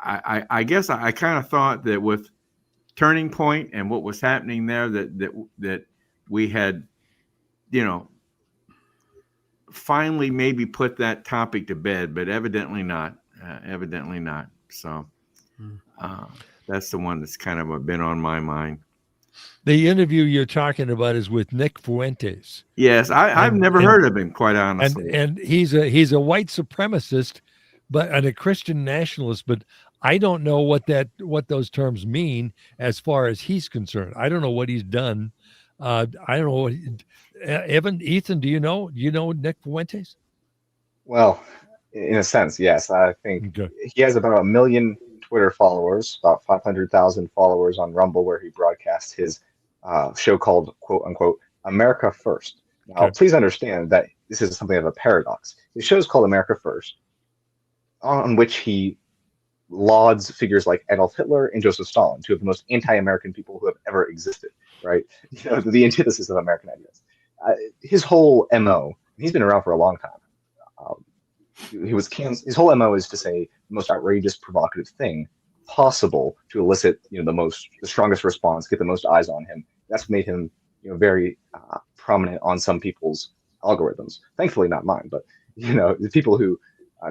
I guess I kind of thought that with Turning Point and what was happening there, that we had, finally maybe put that topic to bed, but evidently not. So that's the one that's kind of been on my mind. The interview you're talking about is with Nick Fuentes. Yes, I've never heard of him, quite honestly. And he's a white supremacist, and a Christian nationalist, but I don't know what those terms mean as far as he's concerned. I don't know what he's done. I don't know what Ethan, do you know Nick Fuentes? Well, in a sense, yes. I think he has about 1 million Twitter followers, about 500,000 followers on Rumble, where he broadcasts his show called, quote unquote, America First. Now, please understand that this is something of a paradox. His show is called America First, on which he lauds figures like Adolf Hitler and Joseph Stalin, two of the most anti-American people who have ever existed, right? The antithesis of American ideas. His whole MO, he's been around for a long time. His whole MO is to say the most outrageous, provocative thing possible to elicit, the strongest response, get the most eyes on him. That's made him, very prominent on some people's algorithms. Thankfully, not mine, but the people who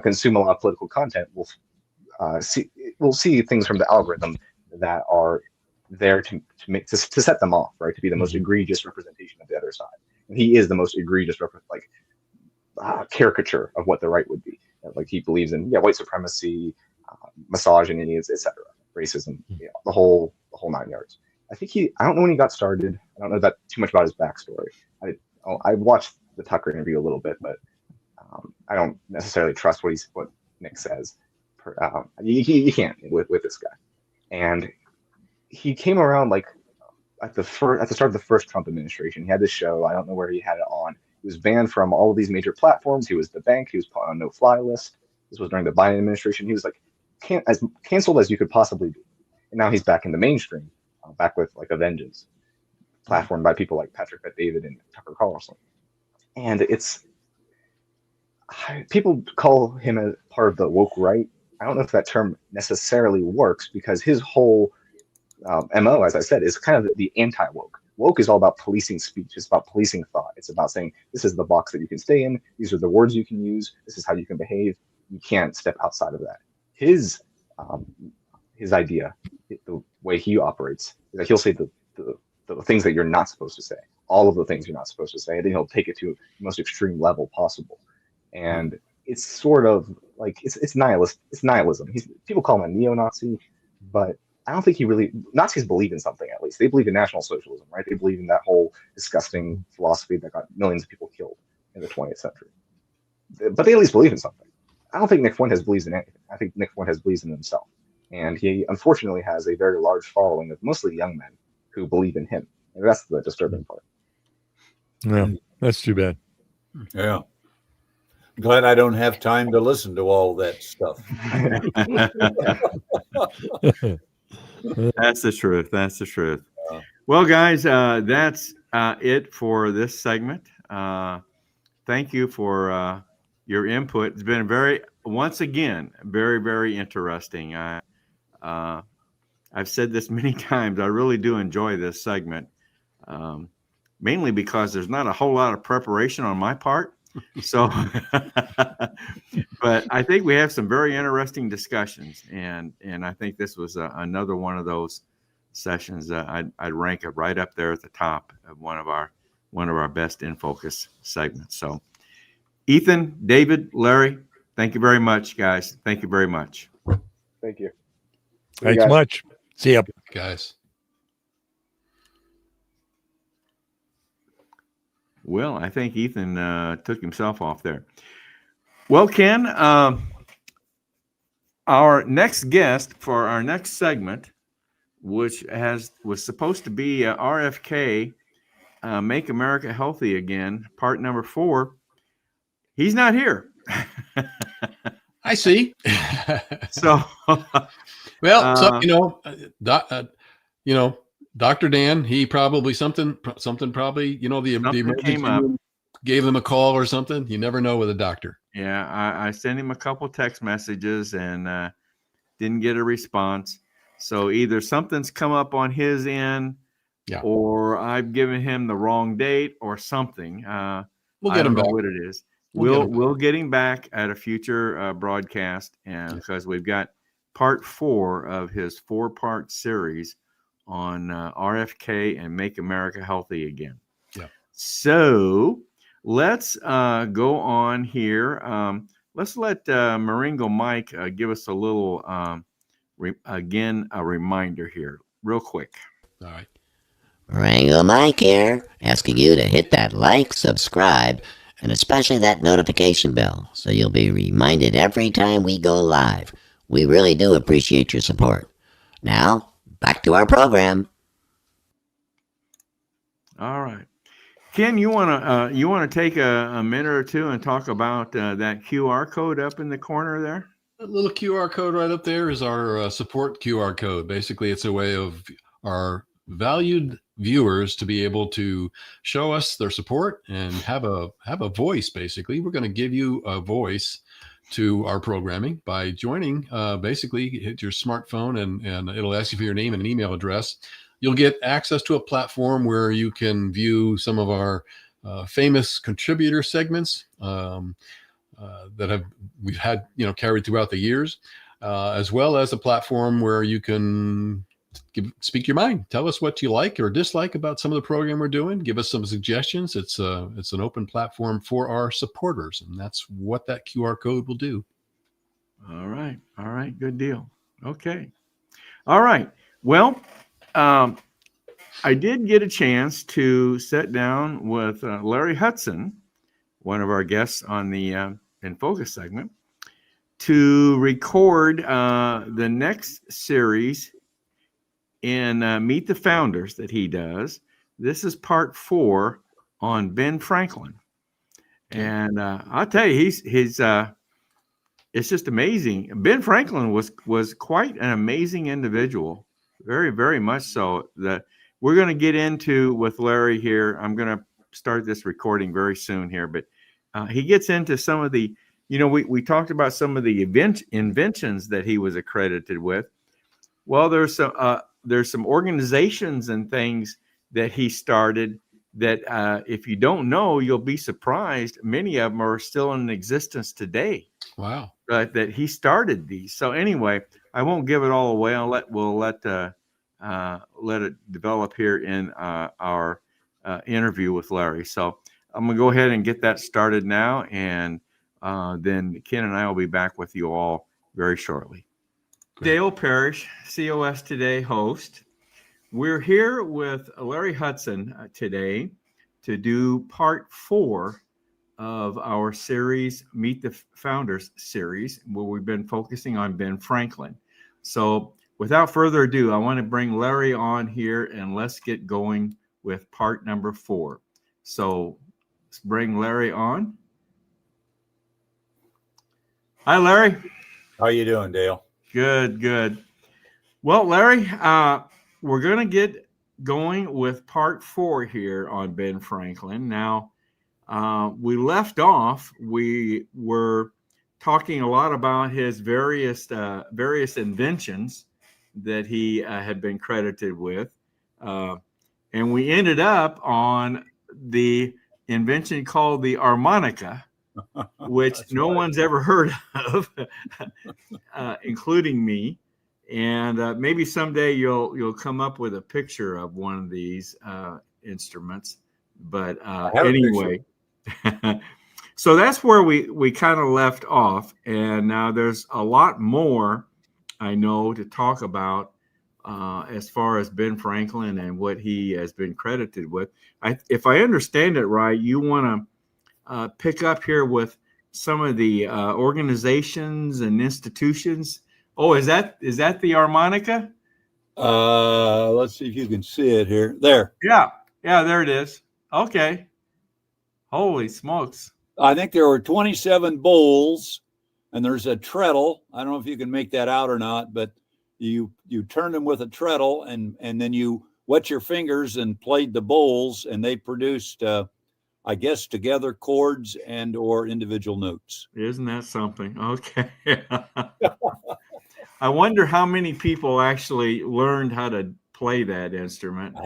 consume a lot of political content will see things from the algorithm that are there to set them off, right? To be the most egregious representation of the other side. And he is the most egregious caricature of what the right would be. Like, he believes in white supremacy, misogyny, etc., racism, the whole 9 yards. I don't know when he got started. I don't know too much about his backstory. I watched the Tucker interview a little bit, but I don't necessarily trust what Nick says. You can't with this guy. And he came around at the start of the first Trump administration. He had this show. I don't know where he had it on. He was banned from all of these major platforms. He was the bank. He was put on a no-fly list. This was during the Biden administration. He was as canceled as you could possibly be. And now he's back in the mainstream, back with a vengeance, platformed by people like Patrick Bet-David and Tucker Carlson. And people call him a part of the woke right. I don't know if that term necessarily works, because his whole MO, as I said, is kind of the anti-woke. Woke is all about policing speech. It's about policing thought. It's about saying, this is the box that you can stay in. These are the words you can use. This is how you can behave. you can't step outside of that. His idea, the way he operates, is that he'll say the things that you're not supposed to say, all of the things you're not supposed to say, and then he'll take it to the most extreme level possible. And it's sort of like it's nihilist. It's nihilism. People call him a neo-Nazi, but I don't think Nazis believe in something. At least they believe in National Socialism, right? They believe in that whole disgusting philosophy that got millions of people killed in the 20th century. But they at least believe in something. I don't think Nick Fuentes believes in anything. I think Nick Fuentes believes in himself, and he unfortunately has a very large following of mostly young men who believe in him, and that's the disturbing part. Yeah, that's too bad. Yeah. Glad I don't have time to listen to all that stuff. That's the truth. That's the truth. Well, guys, that's it for this segment. Thank you for your input. It's been once again, very, very interesting. I've said this many times. I really do enjoy this segment, mainly because there's not a whole lot of preparation on my part. So, but I think we have some very interesting discussions, and I think this was another one of those sessions. I'd rank it right up there at the top of one of our best in focus segments. So, Ethan, David, Larry, thank you very much, guys. Thank you very much. Thank you. Thanks much. See ya, guys. Well, I think Ethan took himself off there. Well, Ken, our next guest for our next segment, which was supposed to be RFK, Make America Healthy Again, part number 4. He's not here. I see. So, well, Dr. Dan, he probably something probably, the emergency room gave him a call or something. You never know with a doctor. Yeah, I sent him a couple text messages and didn't get a response. So either something's come up on his end, or I've given him the wrong date or something. We'll get him back. What it is. We'll get him back at a future broadcast, and because we've got part 4 of his 4-part series on RFK and Make America Healthy Again. Yeah. So let's go on here. Let's let Maringo Mike give us a little, a reminder here real quick. All right. Maringo Mike here, asking you to hit that like, subscribe, and especially that notification bell so you'll be reminded every time we go live. We really do appreciate your support. Now, back to our program. All right, Ken, you wanna take a minute or two and talk about that QR code up in the corner there? That little QR code right up there is our support QR code. Basically, it's a way of our valued viewers to be able to show us their support and have a voice. Basically, we're going to give you a voice to our programming by joining. Basically, hit your smartphone and it'll ask you for your name and an email address. You'll get access to a platform where you can view some of our famous contributor segments that we've had carried throughout the years, as well as a platform where you can speak your mind. Tell us what you like or dislike about some of the program we're doing. Give us some suggestions. It's an open platform for our supporters, and that's what that QR code will do. All right. Good deal. Okay. All right. Well, I did get a chance to sit down with Larry Hudson, one of our guests on the In Focus segment, to record the next series in Meet the Founders that he does. This is part 4 on Ben Franklin. And I'll tell you, he's it's just amazing. Ben Franklin was quite an amazing individual. Very, very much so. We're going to get into with Larry here. I'm going to start this recording very soon here, but he gets into some of the, we talked about some of the inventions that he was accredited with. Well, there's some organizations and things that he started that if you don't know, you'll be surprised. Many of them are still in existence today. Wow. That he started these. So anyway, I won't give it all away. We'll let it develop here in our interview with Larry. So I'm gonna go ahead and get that started now, and then Ken and I will be back with you all very shortly. Great. Dale Parrish, COS Today host. We're here with Larry Hudson today to do part 4 of our series, Meet the Founders series, where we've been focusing on Ben Franklin. So without further ado, I want to bring Larry on here and let's get going with part number 4. So let's bring Larry on. Hi, Larry. How you doing, Dale? Good. Well, Larry, we're going to get going with part 4 here on Ben Franklin. Now, we left off, we were talking a lot about his various inventions that he had been credited with. And we ended up on the invention called the harmonica, which no one's ever heard of, including me. And maybe someday you'll come up with a picture of one of these instruments. But anyway, so that's where we kind of left off. And now there's a lot more I know to talk about as far as Ben Franklin and what he has been credited with. If I understand it right, you want to pick up here with some of the organizations and institutions. Oh, is that the harmonica? Let's see if you can see it here. There. Yeah, there it is. Okay. Holy smokes. I think there were 27 bowls, and there's a treadle. I don't know if you can make that out or not, but you turn them with a treadle, and then you wet your fingers and played the bowls, and they produced, I guess, together chords and or individual notes. Isn't that something? Okay. I wonder how many people actually learned how to play that instrument.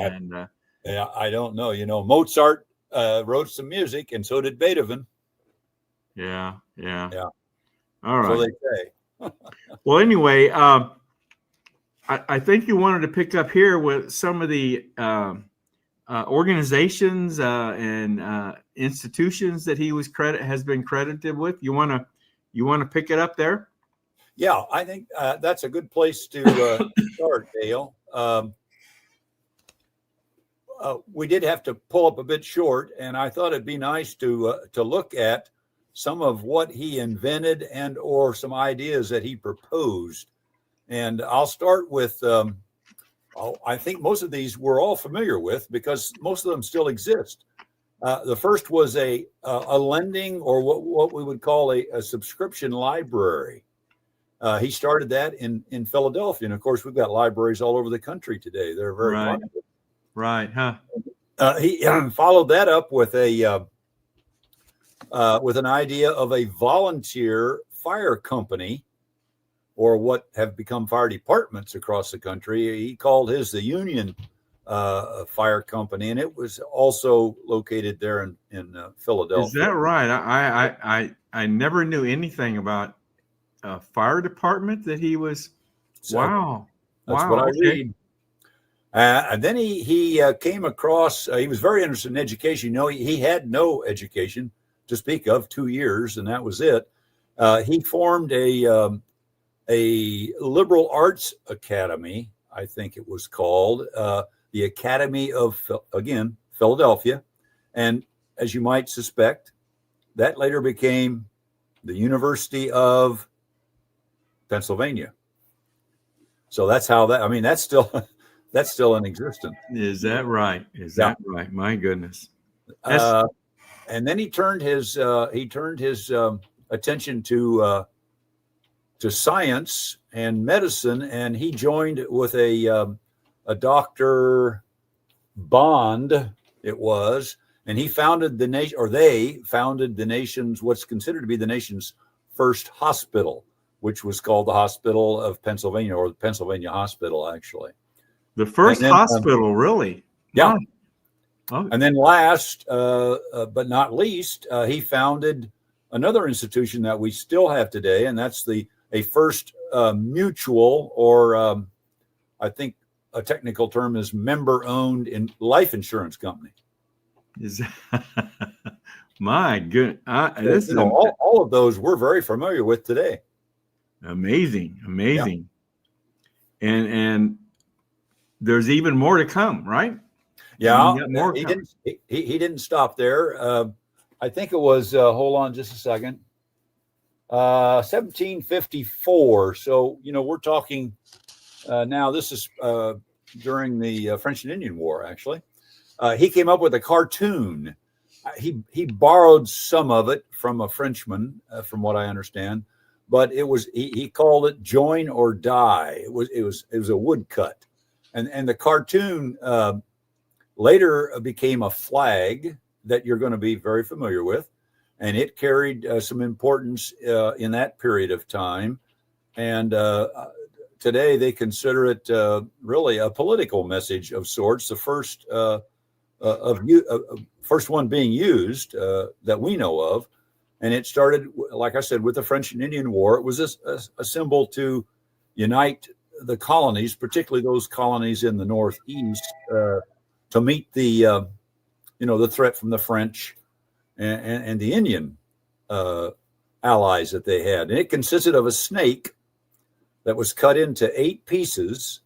Yeah, I don't know. Mozart wrote some music, and so did Beethoven. Yeah. All right. So they say. Well, anyway, I think you wanted to pick up here with some of the organizations and institutions that he has been credited with. You want to pick it up there? Yeah, I think that's a good place to start, Dale. We did have to pull up a bit short, and I thought it'd be nice to look at some of what he invented and or some ideas that he proposed. And I'll start with, I think most of these we're all familiar with because most of them still exist. The first was a lending, or what we would call a subscription library. He started that in Philadelphia. And of course, we've got libraries all over the country today. They're very popular. Right, huh? He followed that up with an idea of a volunteer fire company, or what have become fire departments across the country. He called his the Union Fire Company, and it was also located there in Philadelphia. Is that right? I never knew anything about a fire department that he was. Wow. That's what I read. And then he came across, he was very interested in education. He had no education to speak of, 2 years, and that was it. He formed a liberal arts academy, I think it was called, the Academy of, again, Philadelphia. And as you might suspect, that later became the University of Pennsylvania. So that's how that's still in existence. Is that right? That right? My goodness. And then he turned his attention to science and medicine, and he joined with a Dr. Bond, it was, and he founded the nation, or they founded the nation's, what's considered to be the nation's first hospital, which was called the Hospital of Pennsylvania, or the Pennsylvania Hospital, actually. The first hospital, really? Yeah. Oh, And then last, but not least, he founded another institution that we still have today, and that's a first mutual, or I think a technical term is member-owned in life insurance company. is my good. So, This is all of those we're very familiar with today. amazing, amazing. And there's even more to come, right? Yeah, You got more he coming. didn't. He didn't stop there. I think it was. Hold on, just a second. 1754. So we're talking now. This is during the French and Indian War. Actually, he came up with a cartoon. He borrowed some of it from a Frenchman, from what I understand, but he called it "Join or Die." It was a woodcut, and the cartoon later became a flag that you're going to be very familiar with, and it carried some importance in that period of time. And today they consider it really a political message of sorts. The first first one being used that we know of, and it started, like I said, with the French and Indian War. It was a symbol to unite the colonies, particularly those colonies in the Northeast, to meet the the threat from the French and the Indian allies that they had. And it consisted of a snake that was cut into 8 pieces,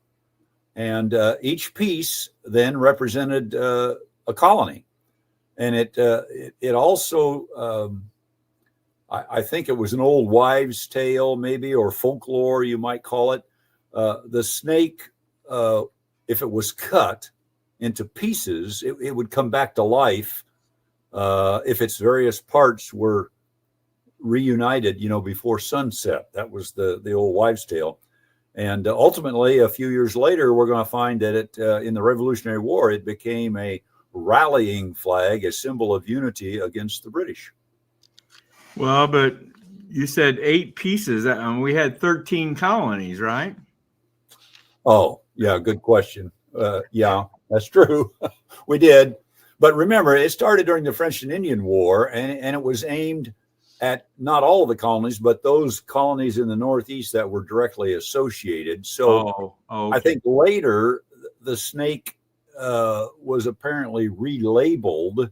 and each piece then represented a colony. And it also, I think it was an old wives' tale, maybe, or folklore, you might call it. The snake, if it was cut into pieces, it would come back to life if its various parts were reunited, before sunset. That was the old wives' tale. And ultimately, a few years later, we're going to find that in the Revolutionary War, it became a rallying flag, a symbol of unity against the British. Well, but you said 8 pieces. We had 13 colonies, right? Oh, yeah, good question. Yeah, that's true. We did. But remember, it started during the French and Indian War, and it was aimed at not all of the colonies, but those colonies in the Northeast that were directly associated. So okay. I think later the snake was apparently relabeled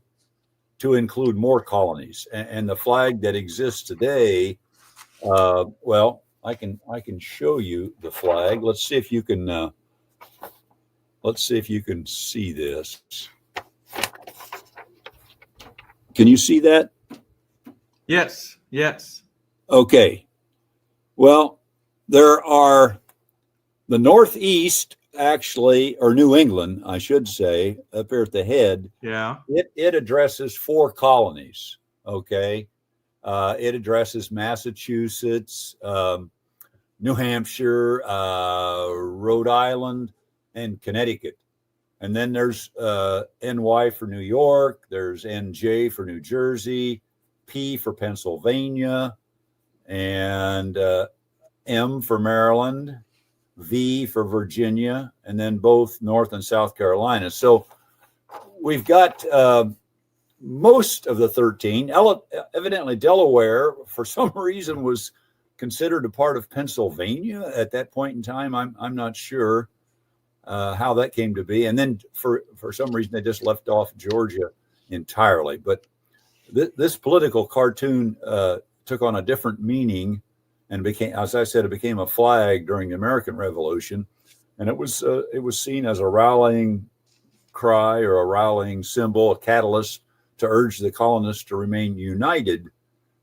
to include more colonies. And the flag that exists today, well, I can show you the flag. Let's see if you can see this. Can you see that? Yes. Okay. Well, there are the Northeast, actually, or New England, I should say, up here at the head. Yeah. It addresses 4 colonies. Okay. It addresses Massachusetts, New Hampshire, Rhode Island, and Connecticut. And then there's NY for New York. There's NJ for New Jersey, P for Pennsylvania, and M for Maryland, V for Virginia, and then both North and South Carolina. So we've got most of the 13. Evidently, Delaware, for some reason, was considered a part of Pennsylvania at that point in time. I'm not sure how that came to be. And then for some reason, they just left off Georgia entirely. But this political cartoon took on a different meaning and became, as I said, it became a flag during the American Revolution. And it was seen as a rallying cry or a rallying symbol, a catalyst to urge the colonists to remain united,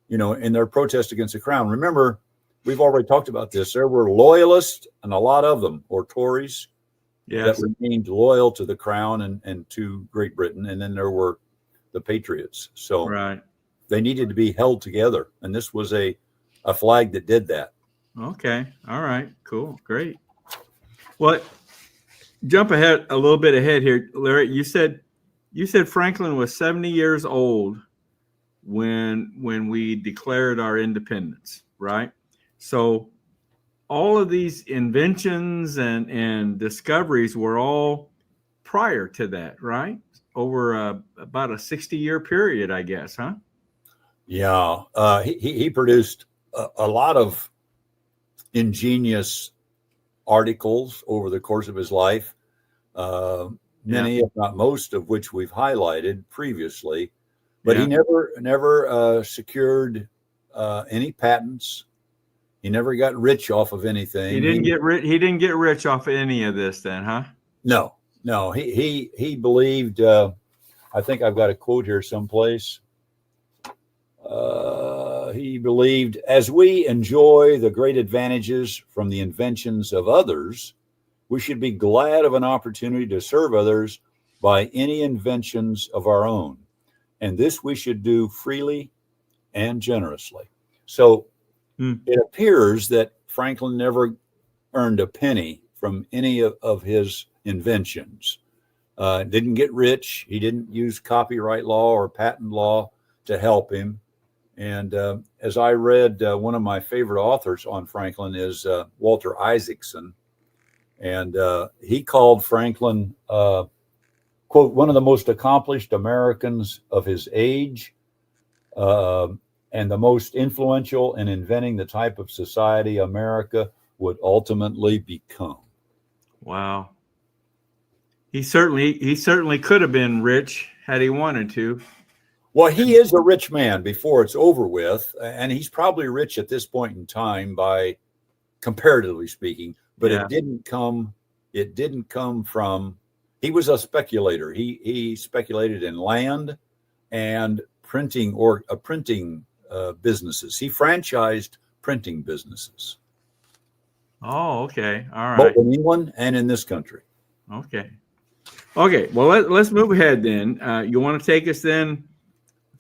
in their protest against the crown. Remember, we've already talked about this. There were loyalists, and a lot of them, or Tories, that remained loyal to the crown and to Great Britain. And then there were the patriots. So Right. they needed to be held together. And this was a flag that did that. Okay. All right. Cool. Great. Well, jump ahead a little bit ahead here, Larry. You said Franklin was 70 years old when we declared our independence, right? So all of these inventions and discoveries were all prior to that, right? about a 60-year period, I guess, huh? Yeah, he produced a lot of ingenious articles over the course of his life, many, if not most, of which we've highlighted previously. But he never secured any patents. He never got rich off of anything. He didn't get rich. He didn't get rich off of any of this, then, huh? No. He believed. I think I've got a quote here someplace. He believed, as we enjoy the great advantages from the inventions of others, we should be glad of an opportunity to serve others by any inventions of our own. And this we should do freely and generously. So it appears that Franklin never earned a penny from any of his inventions. Didn't get rich. He didn't use copyright law or patent law to help him. And as I read, one of my favorite authors on Franklin is Walter Isaacson. And he called Franklin, quote, one of the most accomplished Americans of his age, and the most influential in inventing the type of society America would ultimately become. Wow. He certainly could have been rich had he wanted to. Well, he is a rich man before it's over with, and he's probably rich at this point in time by comparatively speaking, but it didn't come from, he was a speculator. He speculated in land and printing businesses. He franchised printing businesses. Oh, okay. All right. Both in England and in this country. Okay. Well, let's move ahead then. You want to take us then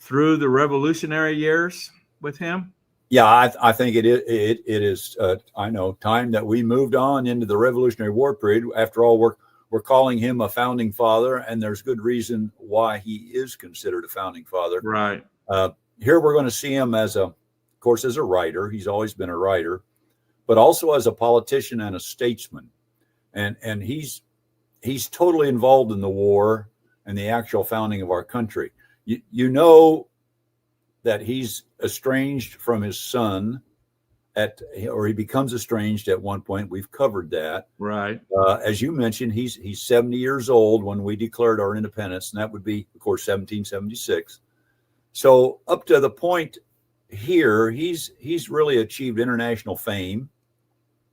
through the Revolutionary years with him? Yeah, I think it is. I know, time that we moved on into the Revolutionary War period. After all, we're calling him a founding father, and there's good reason why he is considered a founding father. Right. Here we're going to see him as a writer. He's always been a writer, but also as a politician and a statesman. And he's totally involved in the war and the actual founding of our country. You know that he's estranged from his son or he becomes estranged at one point. We've covered that. Right. As you mentioned, he's 70 years old when we declared our independence, and that would be, of course, 1776. So up to the point here, he's really achieved international fame,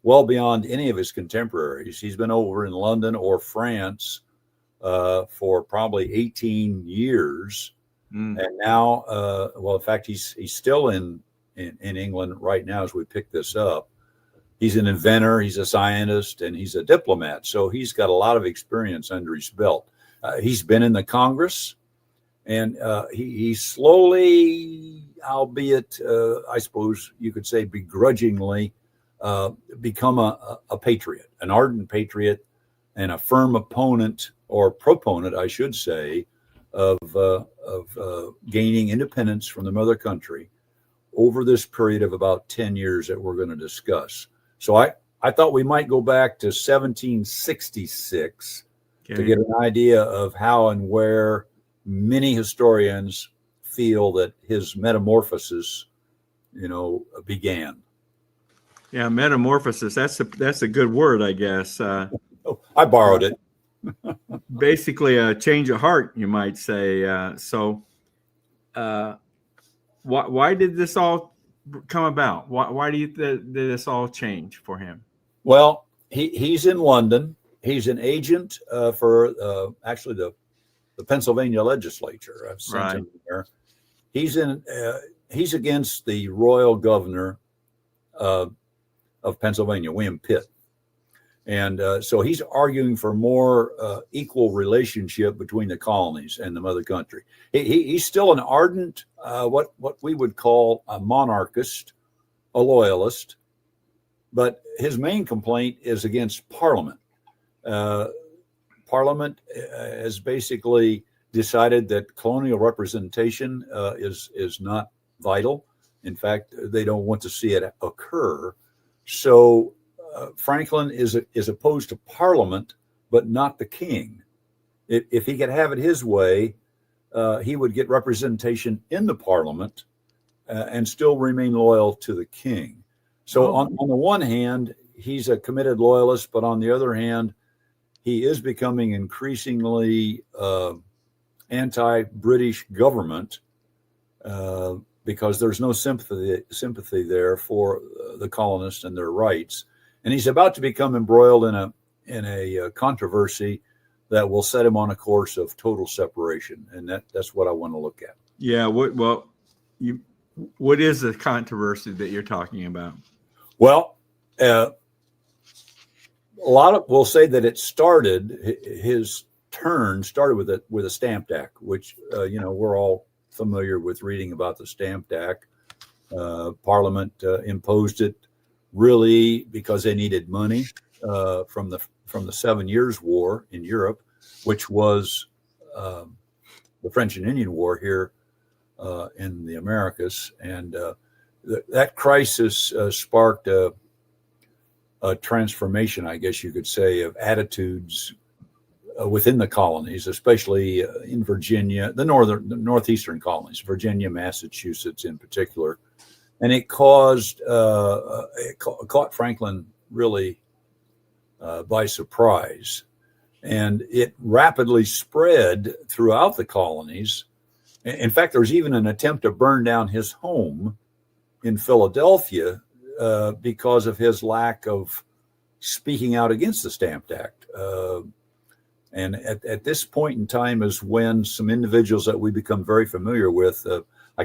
well beyond any of his contemporaries. He's been over in London or France for probably 18 years. And now, in fact, he's still in England right now as we pick this up. He's an inventor, he's a scientist, and he's a diplomat. So he's got a lot of experience under his belt. He's been in the Congress, and he slowly, albeit, I suppose you could say begrudgingly, become a patriot, an ardent patriot, and a firm opponent, or proponent, I should say, of gaining independence from the mother country over this period of about 10 years that we're going to discuss. So I thought we might go back to 1766 to get an idea of how and where many historians feel that his metamorphosis, began. Yeah, metamorphosis. That's a good word, I guess. I borrowed it. Basically a change of heart, you might say. Why did this all come about? Why do you did this all change for him? Well, he's in London. He's an agent for actually the Pennsylvania legislature. I've sent him there. He's against the royal governor of Pennsylvania, William Pitt. And so he's arguing for more equal relationship between the colonies and the mother country. He's still an ardent, what we would call a monarchist, a loyalist, but his main complaint is against Parliament. Parliament has basically decided that colonial representation is not vital. In fact, they don't want to see it occur. So Franklin is opposed to Parliament, but not the king. if he could have it his way, he would get representation in the parliament and still remain loyal to the king. So on the one hand, he's a committed loyalist, but on the other hand, he is becoming increasingly anti-British government because there's no sympathy there for the colonists and their rights. And he's about to become embroiled in a controversy that will set him on a course of total separation. And that's what I want to look at. Yeah. What is the controversy that you're talking about? Well, a lot of will say that his turn started with a Stamp Act, which we're all familiar with reading about the Stamp Act. Parliament imposed it really because they needed money from the 7 Years' War in Europe, which was the French and Indian War here in the Americas, and that crisis sparked a transformation, I guess you could say, of attitudes within the colonies, especially in Virginia, the northeastern colonies, Virginia, Massachusetts in particular, and it caught Franklin really by surprise, and it rapidly spread throughout the colonies. In fact, there was even an attempt to burn down his home in Philadelphia because of his lack of speaking out against the Stamp Act. And at this point in time is when some individuals that we become very familiar with, I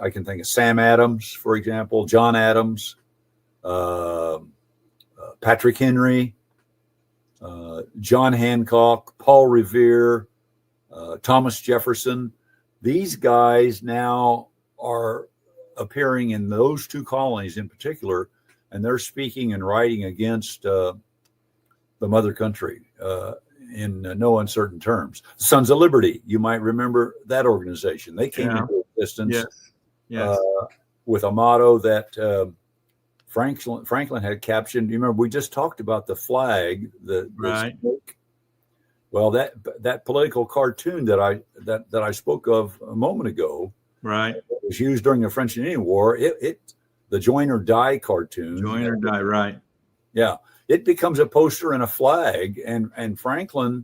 can think of Sam Adams, for example, John Adams, Patrick Henry, John Hancock, Paul Revere, Thomas Jefferson. These guys now are appearing in those two colonies in particular, and they're speaking and writing against the mother country in no uncertain terms. Sons of Liberty, you might remember that organization. They came into existence with a motto that Franklin had captioned. You remember we just talked about the flag, the snake. Well, that political cartoon that I spoke of a moment ago, right, was used during the French and Indian War. The Join or Die cartoon. Join or Die, right? Yeah, it becomes a poster and a flag, and Franklin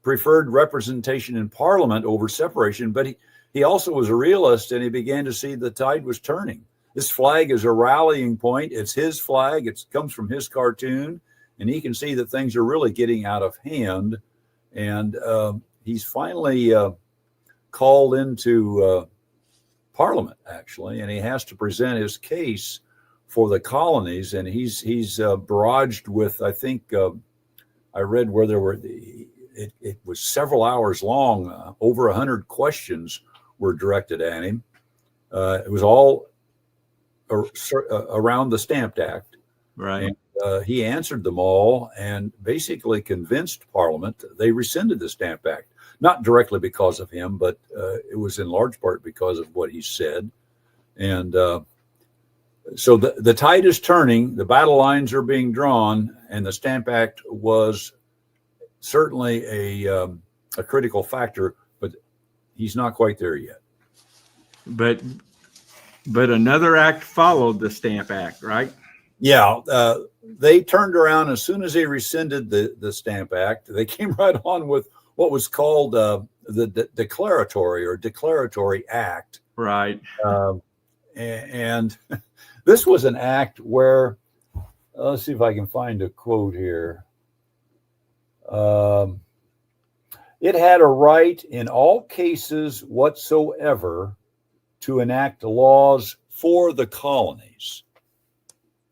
preferred representation in Parliament over separation, but he also was a realist, and he began to see the tide was turning. This flag is a rallying point. It's his flag. It comes from his cartoon. And he can see that things are really getting out of hand. And he's finally called into Parliament, actually, and he has to present his case for the colonies. And he's barraged with, I think, I read where there were, it was several hours long, over 100 questions were directed at him. It was all around the Stamp Act. Right. And, he answered them all and basically convinced Parliament they rescinded the Stamp Act, not directly because of him, but it was in large part because of what he said. And so the tide is turning, the battle lines are being drawn, and the Stamp Act was certainly a critical factor, but he's not quite there yet. But another act followed the Stamp Act, right? Yeah, they turned around as soon as they rescinded the Stamp Act. They came right on with what was called the Declaratory Act. Right. And this was an act where, let's see if I can find a quote here. It had a right in all cases whatsoever to enact laws for the colonies.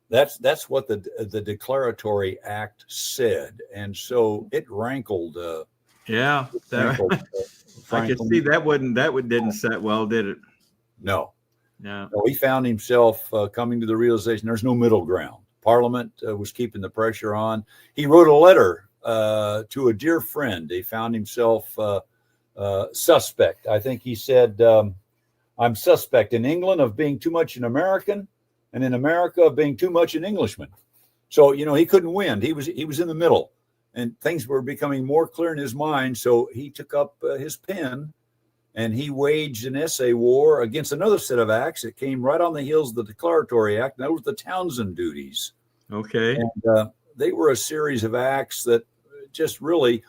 That's what the Declaratory Act said, and so it rankled. I could see that didn't set well, did it? No. No. So he found himself coming to the realization there's no middle ground. Parliament was keeping the pressure on. He wrote a letter to a dear friend. He found himself suspect. I think he said, "I'm suspect in England of being too much an American, and in America of being too much an Englishman." So he couldn't win. He was in the middle, and things were becoming more clear in his mind. So he took up his pen and he waged an essay war against another set of acts that came right on the heels of the Declaratory Act. And that was the Townsend Duties. Okay. And they were a series of acts that just really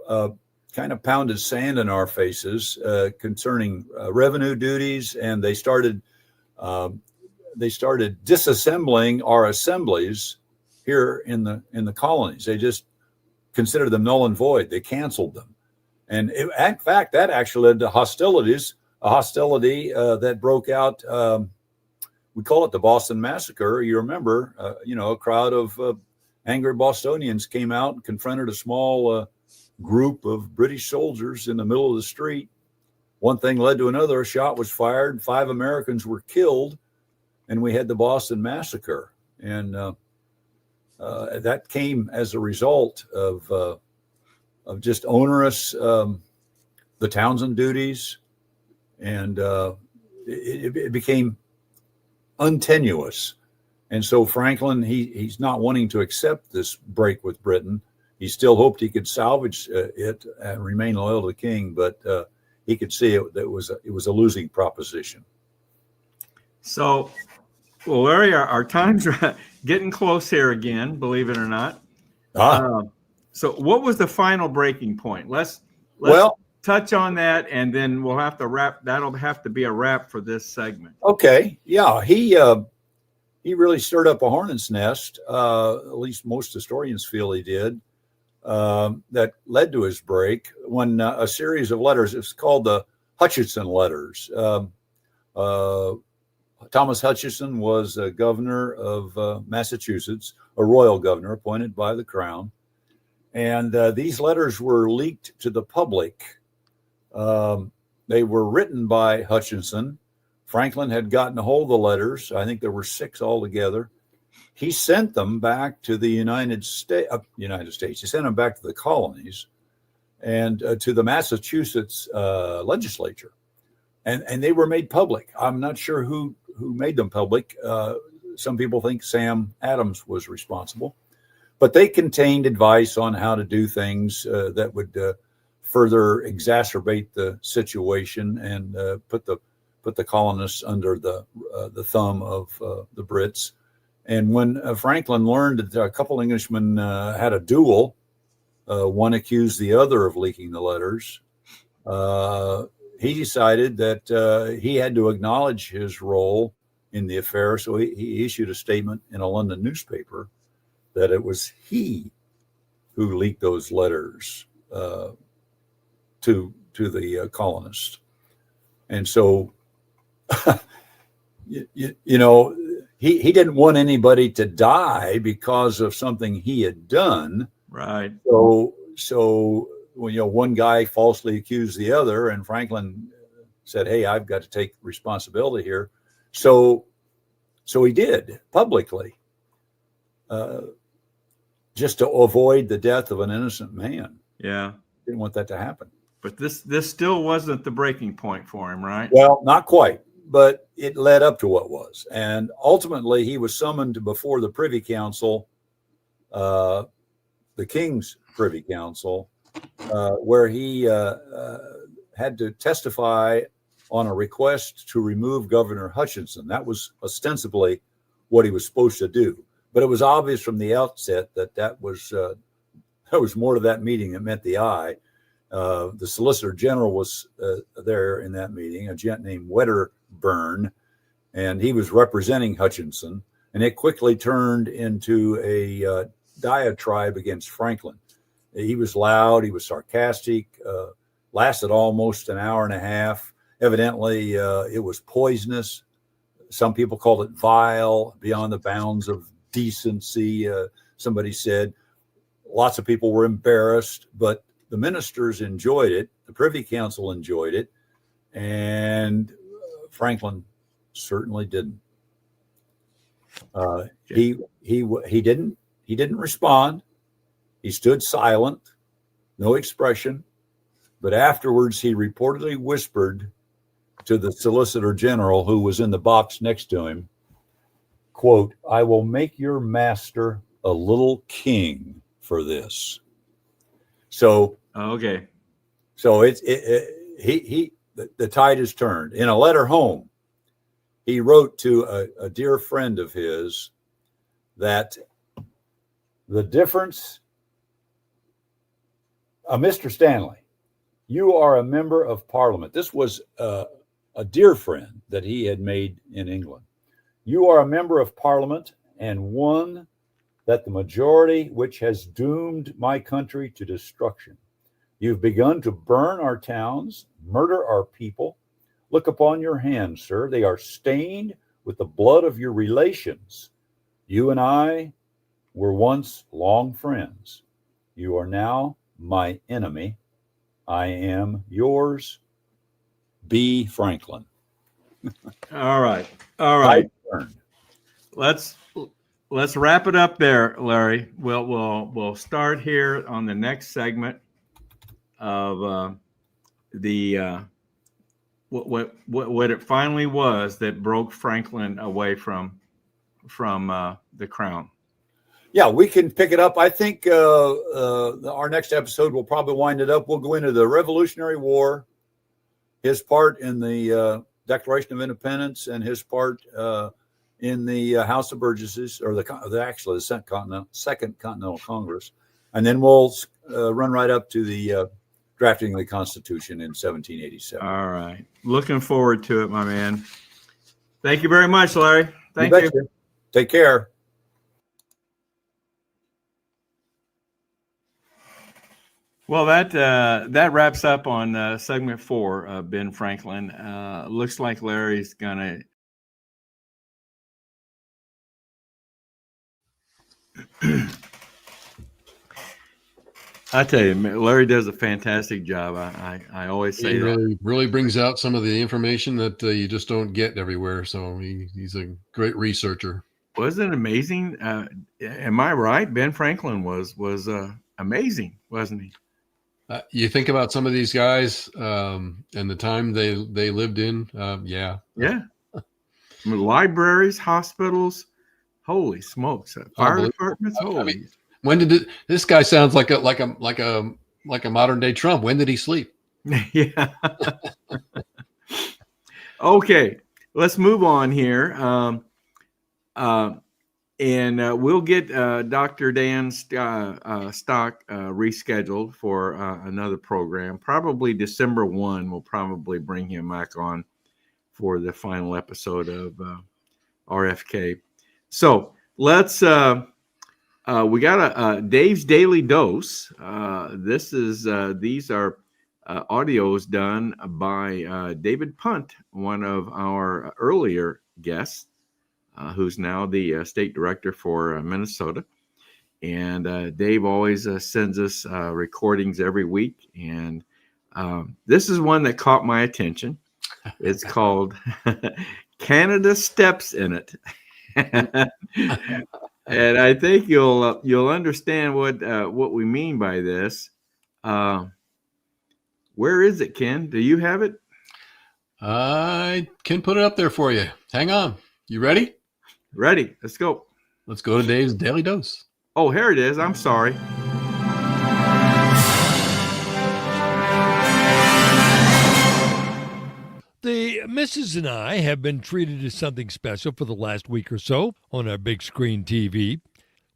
kind of pounded sand in our faces concerning revenue duties. And they started disassembling our assemblies here in the colonies. They just considered them null and void. They canceled them. And in fact, that actually led to hostilities, a hostility that broke out. We call it the Boston Massacre. You remember, a crowd of angry Bostonians came out and confronted a small group of British soldiers in the middle of the street. One thing led to another. A shot was fired. 5 Americans were killed, and we had the Boston Massacre. And that came as a result of just onerous, the Townsend Duties, and it became untenuous. And so Franklin, he's not wanting to accept this break with Britain. He still hoped he could salvage it and remain loyal to the king, but he could see it was a losing proposition. So, well, Larry, our time's getting close here again, believe it or not. So what was the final breaking point? Let's touch on that, and then we'll have to wrap. That'll have to be a wrap for this segment. Okay. Yeah. He really stirred up a hornet's nest. At least most historians feel he did. That led to his break when a series of letters, it's called the Hutchinson letters. Thomas Hutchinson was a governor of Massachusetts, a royal governor appointed by the crown. And these letters were leaked to the public. They were written by Hutchinson. Franklin had gotten a hold of the letters. I think there were 6 altogether. He sent them back to the United States. He sent them back to the colonies and to the Massachusetts legislature. And they were made public. I'm not sure who made them public. Some people think Sam Adams was responsible. But they contained advice on how to do things that would further exacerbate the situation and put the colonists under the thumb of the Brits. And when Franklin learned that a couple Englishmen had a duel, one accused the other of leaking the letters, he decided that he had to acknowledge his role in the affair. So he issued a statement in a London newspaper that it was he who leaked those letters to the colonists. And so, he didn't want anybody to die because of something he had done. Right. So one guy falsely accused the other, and Franklin said, "Hey, I've got to take responsibility here." So he did publicly. Just to avoid the death of an innocent man. Yeah. Didn't want that to happen. But this still wasn't the breaking point for him, right? Well, not quite, but it led up to what was. And ultimately, he was summoned before the Privy Council, the King's Privy Council, where he had to testify on a request to remove Governor Hutchinson. That was ostensibly what he was supposed to do. But it was obvious from the outset that was more to that meeting than met the eye. The Solicitor General was there in that meeting, a gent named Wedderburn, and he was representing Hutchinson. And it quickly turned into a diatribe against Franklin. He was loud, he was sarcastic, lasted almost an hour and a half. Evidently, it was poisonous. Some people called it vile, beyond the bounds of decency, somebody said. Lots of people were embarrassed, but the ministers enjoyed it. The Privy Council enjoyed it, and Franklin certainly didn't. He didn't respond. He stood silent, no expression. But afterwards, he reportedly whispered to the Solicitor General, who was in the box next to him, quote, "I will make your master a little king for this." So Okay. so the tide has turned. In a letter home, he wrote to a dear friend of his that the difference, Mr. Stanley, you are a member of Parliament. This was a dear friend that he had made in England. You are a member of Parliament and one that the majority which has doomed my country to destruction. You've begun to burn our towns, murder our people. Look upon your hands, sir. They are stained with the blood of your relations. You and I were once long friends. You are now my enemy. I am yours, B. Franklin. All right. All right. Turned. Let's wrap it up there, Larry. We'll start here on the next segment of what it finally was that broke Franklin away from the crown. Yeah, we can pick it up. I think our next episode will probably wind it up. We'll go into the Revolutionary War, his part in the Declaration of Independence, and his part in the House of Burgesses, or the Second Continental Congress, and then we'll run right up to the drafting of the Constitution in 1787. All right, looking forward to it, my man. Thank you very much, Larry. Thank you. Take care. Well, that wraps up on segment 4 of Ben Franklin. Looks like Larry's gonna. I tell you, Larry does a fantastic job. I always say he really brings out some of the information that you just don't get everywhere. So he's a great researcher. Wasn't it amazing? Am I right? Ben Franklin was amazing, wasn't he? You think about some of these guys and the time they lived in. Yeah. I mean, libraries, hospitals. Holy smokes! Fire departments. Holy. I mean, when did this guy sounds like a modern day Trump? When did he sleep? Yeah. Okay, let's move on here. And we'll get Dr. Dan Stock rescheduled for another program. Probably December 1, we'll probably bring him back on for the final episode of RFK. So let's, we got a Dave's Daily Dose. These are audios done by David Punt, one of our earlier guests, who's now the state director for Minnesota. And Dave always sends us recordings every week. And this is one that caught my attention. It's called Canada Steps in It. And I think you'll understand what we mean by this. Where is it, Ken? Do you have it? I can put it up there for you. Hang on. You ready? Ready. Let's go. Let's go to Dave's Daily Dose. Oh, here it is. I'm sorry. The missus and I have been treated to something special for the last week or so on our big screen TV.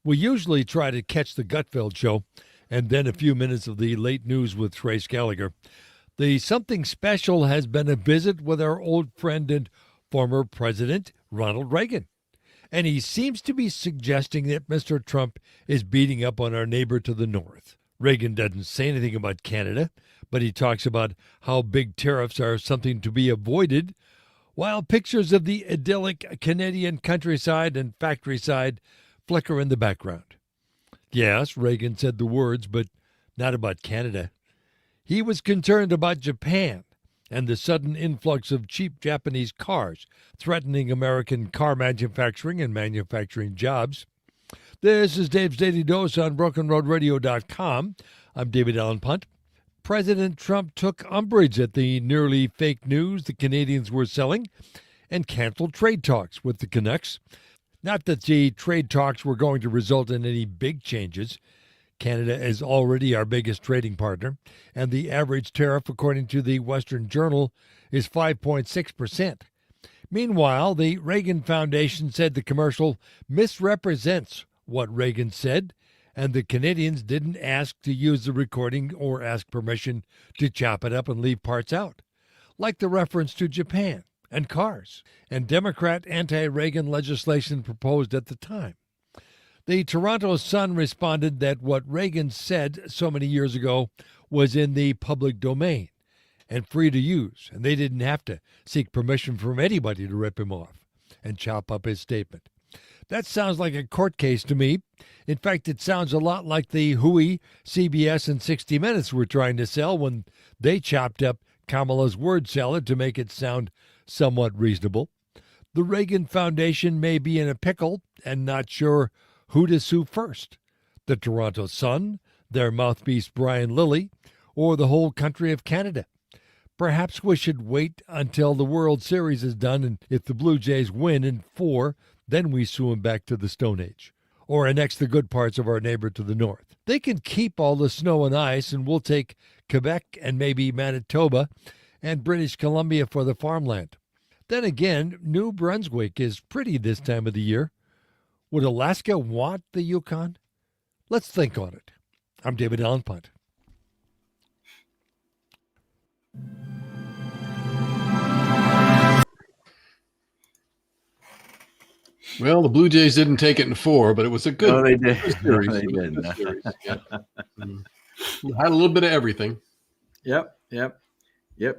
We usually try to catch the Gutfeld show and then a few minutes of the late news with Trace Gallagher. The something special has been a visit with our old friend and former President Ronald Reagan. And he seems to be suggesting that Mr. Trump is beating up on our neighbor to the north. Reagan doesn't say anything about Canada, but he talks about how big tariffs are something to be avoided, while pictures of the idyllic Canadian countryside and factory side flicker in the background. Yes, Reagan said the words, but not about Canada. He was concerned about Japan and the sudden influx of cheap Japanese cars, threatening American car manufacturing and manufacturing jobs. This is Dave's Daily Dose on BrokenRoadRadio.com. I'm David Allen Punt. President Trump took umbrage at the nearly fake news the Canadians were selling and canceled trade talks with the Canucks. Not that the trade talks were going to result in any big changes. Canada is already our biggest trading partner, and the average tariff, according to the Western Journal, is 5.6%. Meanwhile, the Reagan Foundation said the commercial misrepresents what Reagan said, and the Canadians didn't ask to use the recording or ask permission to chop it up and leave parts out, like the reference to Japan and cars and Democrat anti-Reagan legislation proposed at the time. The Toronto Sun responded that what Reagan said so many years ago was in the public domain and free to use, and they didn't have to seek permission from anybody to rip him off and chop up his statement. That sounds like a court case to me. In fact, it sounds a lot like the Hui, CBS, and 60 Minutes were trying to sell when they chopped up Kamala's word salad to make it sound somewhat reasonable. The Reagan Foundation may be in a pickle and not sure who to sue first, the Toronto Sun, their mouthpiece Brian Lilly, or the whole country of Canada. Perhaps we should wait until the World Series is done, and if the Blue Jays win in 4, then we sue them back to the Stone Age, or annex the good parts of our neighbor to the north. They can keep all the snow and ice, and we'll take Quebec and maybe Manitoba and British Columbia for the farmland. Then again, New Brunswick is pretty this time of the year. Would Alaska want the Yukon? Let's think on it. I'm David Allen Punt. Well, the Blue Jays didn't take it in 4, but it was a good, No, they did. good series. No, they It was a didn't. good series, yeah. Had a little bit of everything. Yep.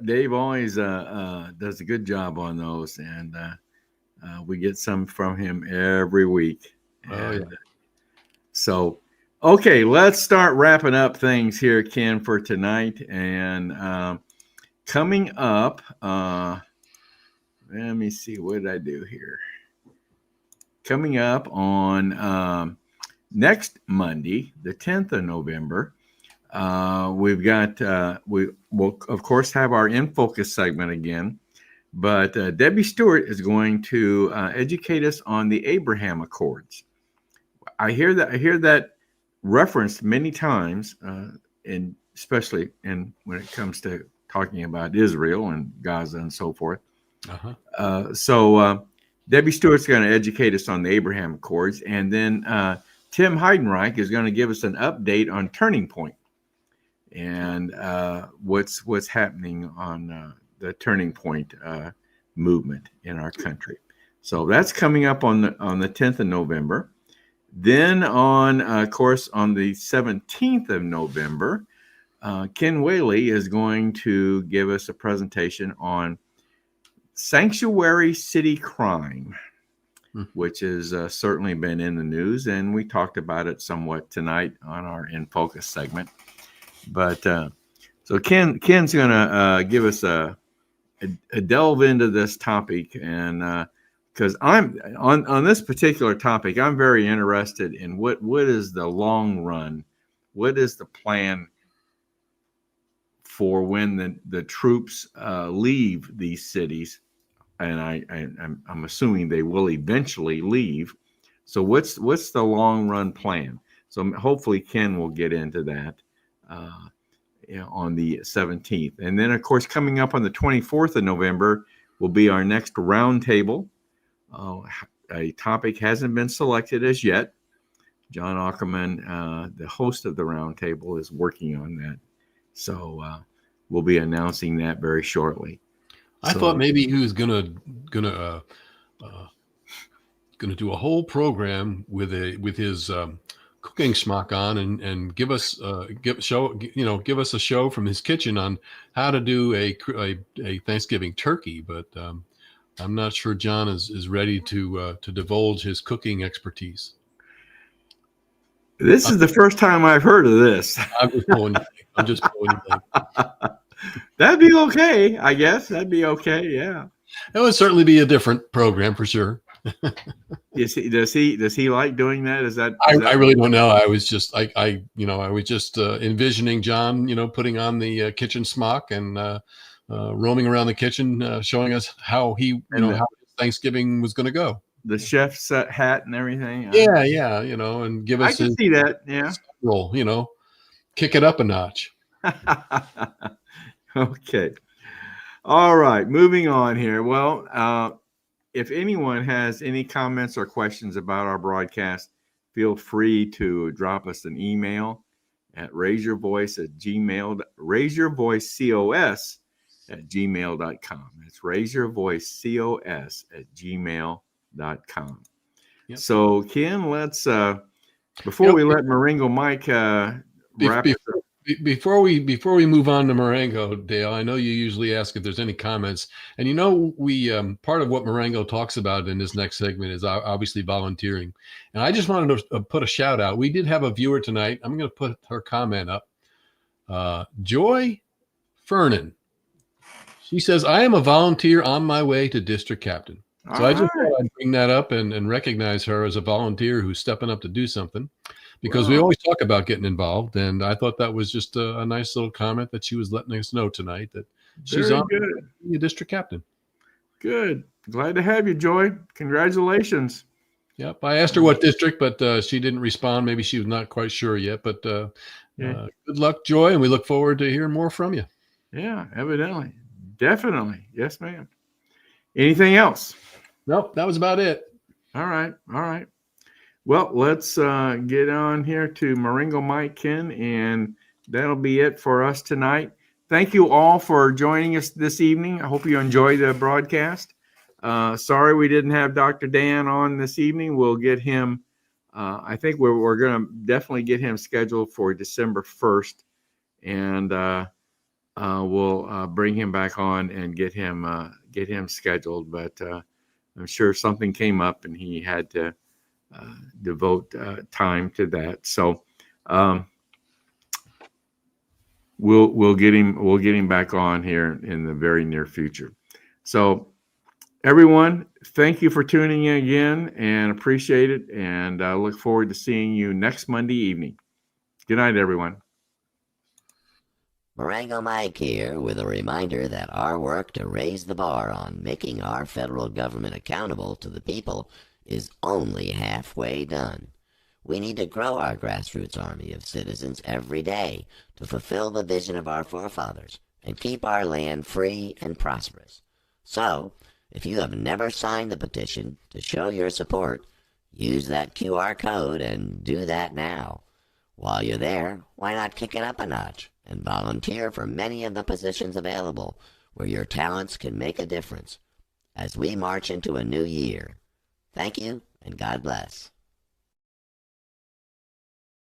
Dave always does a good job on those, and we get some from him every week. And, so, okay, let's start wrapping up things here, Ken, for tonight. And coming up, let me see, what did I do here? Coming up on next Monday, the 10th of November, we've got, we will, of course, have our In Focus segment again, but Debbie Stewart is going to educate us on the Abraham Accords. I hear that referenced many times, and especially when it comes to talking about Israel and Gaza and so forth. So Debbie Stewart's going to educate us on the Abraham Accords, and then Tim Heidenreich is going to give us an update on Turning Point and what's happening on the Turning Point movement in our country. So that's coming up on the 10th of November. Then of course, on the 17th of November, Ken Whaley is going to give us a presentation on sanctuary city crime, which has certainly been in the news, and we talked about it somewhat tonight on our In Focus segment. But so Ken's going to give us a delve into this topic, and because I'm on this particular topic, I'm very interested in what is the long run, what is the plan for when the troops leave these cities, and I'm assuming they will eventually leave. So what's the long run plan? So hopefully Ken will get into that on the 17th, and then of course coming up on the 24th of November will be our next roundtable. A topic hasn't been selected as yet. John Ackerman, the host of the roundtable, is working on that. So we'll be announcing that very shortly. I thought maybe he was gonna do a whole program with his cooking schmuck on and give us give us a show from his kitchen on how to do a Thanksgiving turkey, but I'm not sure John is ready to divulge his cooking expertise. This is the first time I've heard of this. I'm just pulling you back. That'd be okay, I guess. That'd be okay. Yeah. It would certainly be a different program for sure. Does he like doing that? I really don't know. I was just envisioning John, putting on the kitchen smock and roaming around the kitchen, showing us how how his Thanksgiving was going to go. the chef's hat and everything. Yeah, yeah, and give I us can his see that. Yeah. role, kick it up a notch. Okay. All right. Moving on here. Well, if anyone has any comments or questions about our broadcast, feel free to drop us an email at raiseyourvoicecos@gmail.com. That's raiseyourvoicecos@gmail.com. Yep. So Ken, let's before we let Marengo Mike wrap us up. Before we move on to Marengo, Dale, I know you usually ask if there's any comments, and we part of what Marengo talks about in this next segment is obviously volunteering, and I just wanted to put a shout out. We did have a viewer tonight. I'm going to put her comment up. Joy Fernan. She says, "I am a volunteer on my way to district captain." So I just thought I'd bring that up and recognize her as a volunteer who's stepping up to do something, because we always talk about getting involved. And I thought that was just a nice little comment that she was letting us know tonight that she's on the district captain. Good. Glad to have you, Joy. Congratulations. Yep. I asked her what district, but she didn't respond. Maybe she was not quite sure yet, but good luck, Joy. And we look forward to hearing more from you. Yeah, evidently. Definitely. Yes, ma'am. Anything else? Nope. That was about it. All right. Well, let's get on here to Marengo Mike, Ken, and that'll be it for us tonight. Thank you all for joining us this evening. I hope you enjoyed the broadcast. Sorry we didn't have Dr. Dan on this evening. We'll get him. I think we're going to definitely get him scheduled for December 1st, and we'll bring him back on and get him scheduled. But I'm sure something came up and he had to devote time to that. So we'll get him back on here in the very near future. So everyone, thank you for tuning in again and appreciate it. And I look forward to seeing you next Monday evening. Good night, everyone. Marengo Mike here with a reminder that our work to raise the bar on making our federal government accountable to the people is only halfway done. We need to grow our grassroots army of citizens every day to fulfill the vision of our forefathers and keep our land free and prosperous. So, if you have never signed the petition to show your support, use that QR code and do that now. While you're there, why not kick it up a notch and volunteer for many of the positions available where your talents can make a difference as we march into a new year. Thank you, and God bless.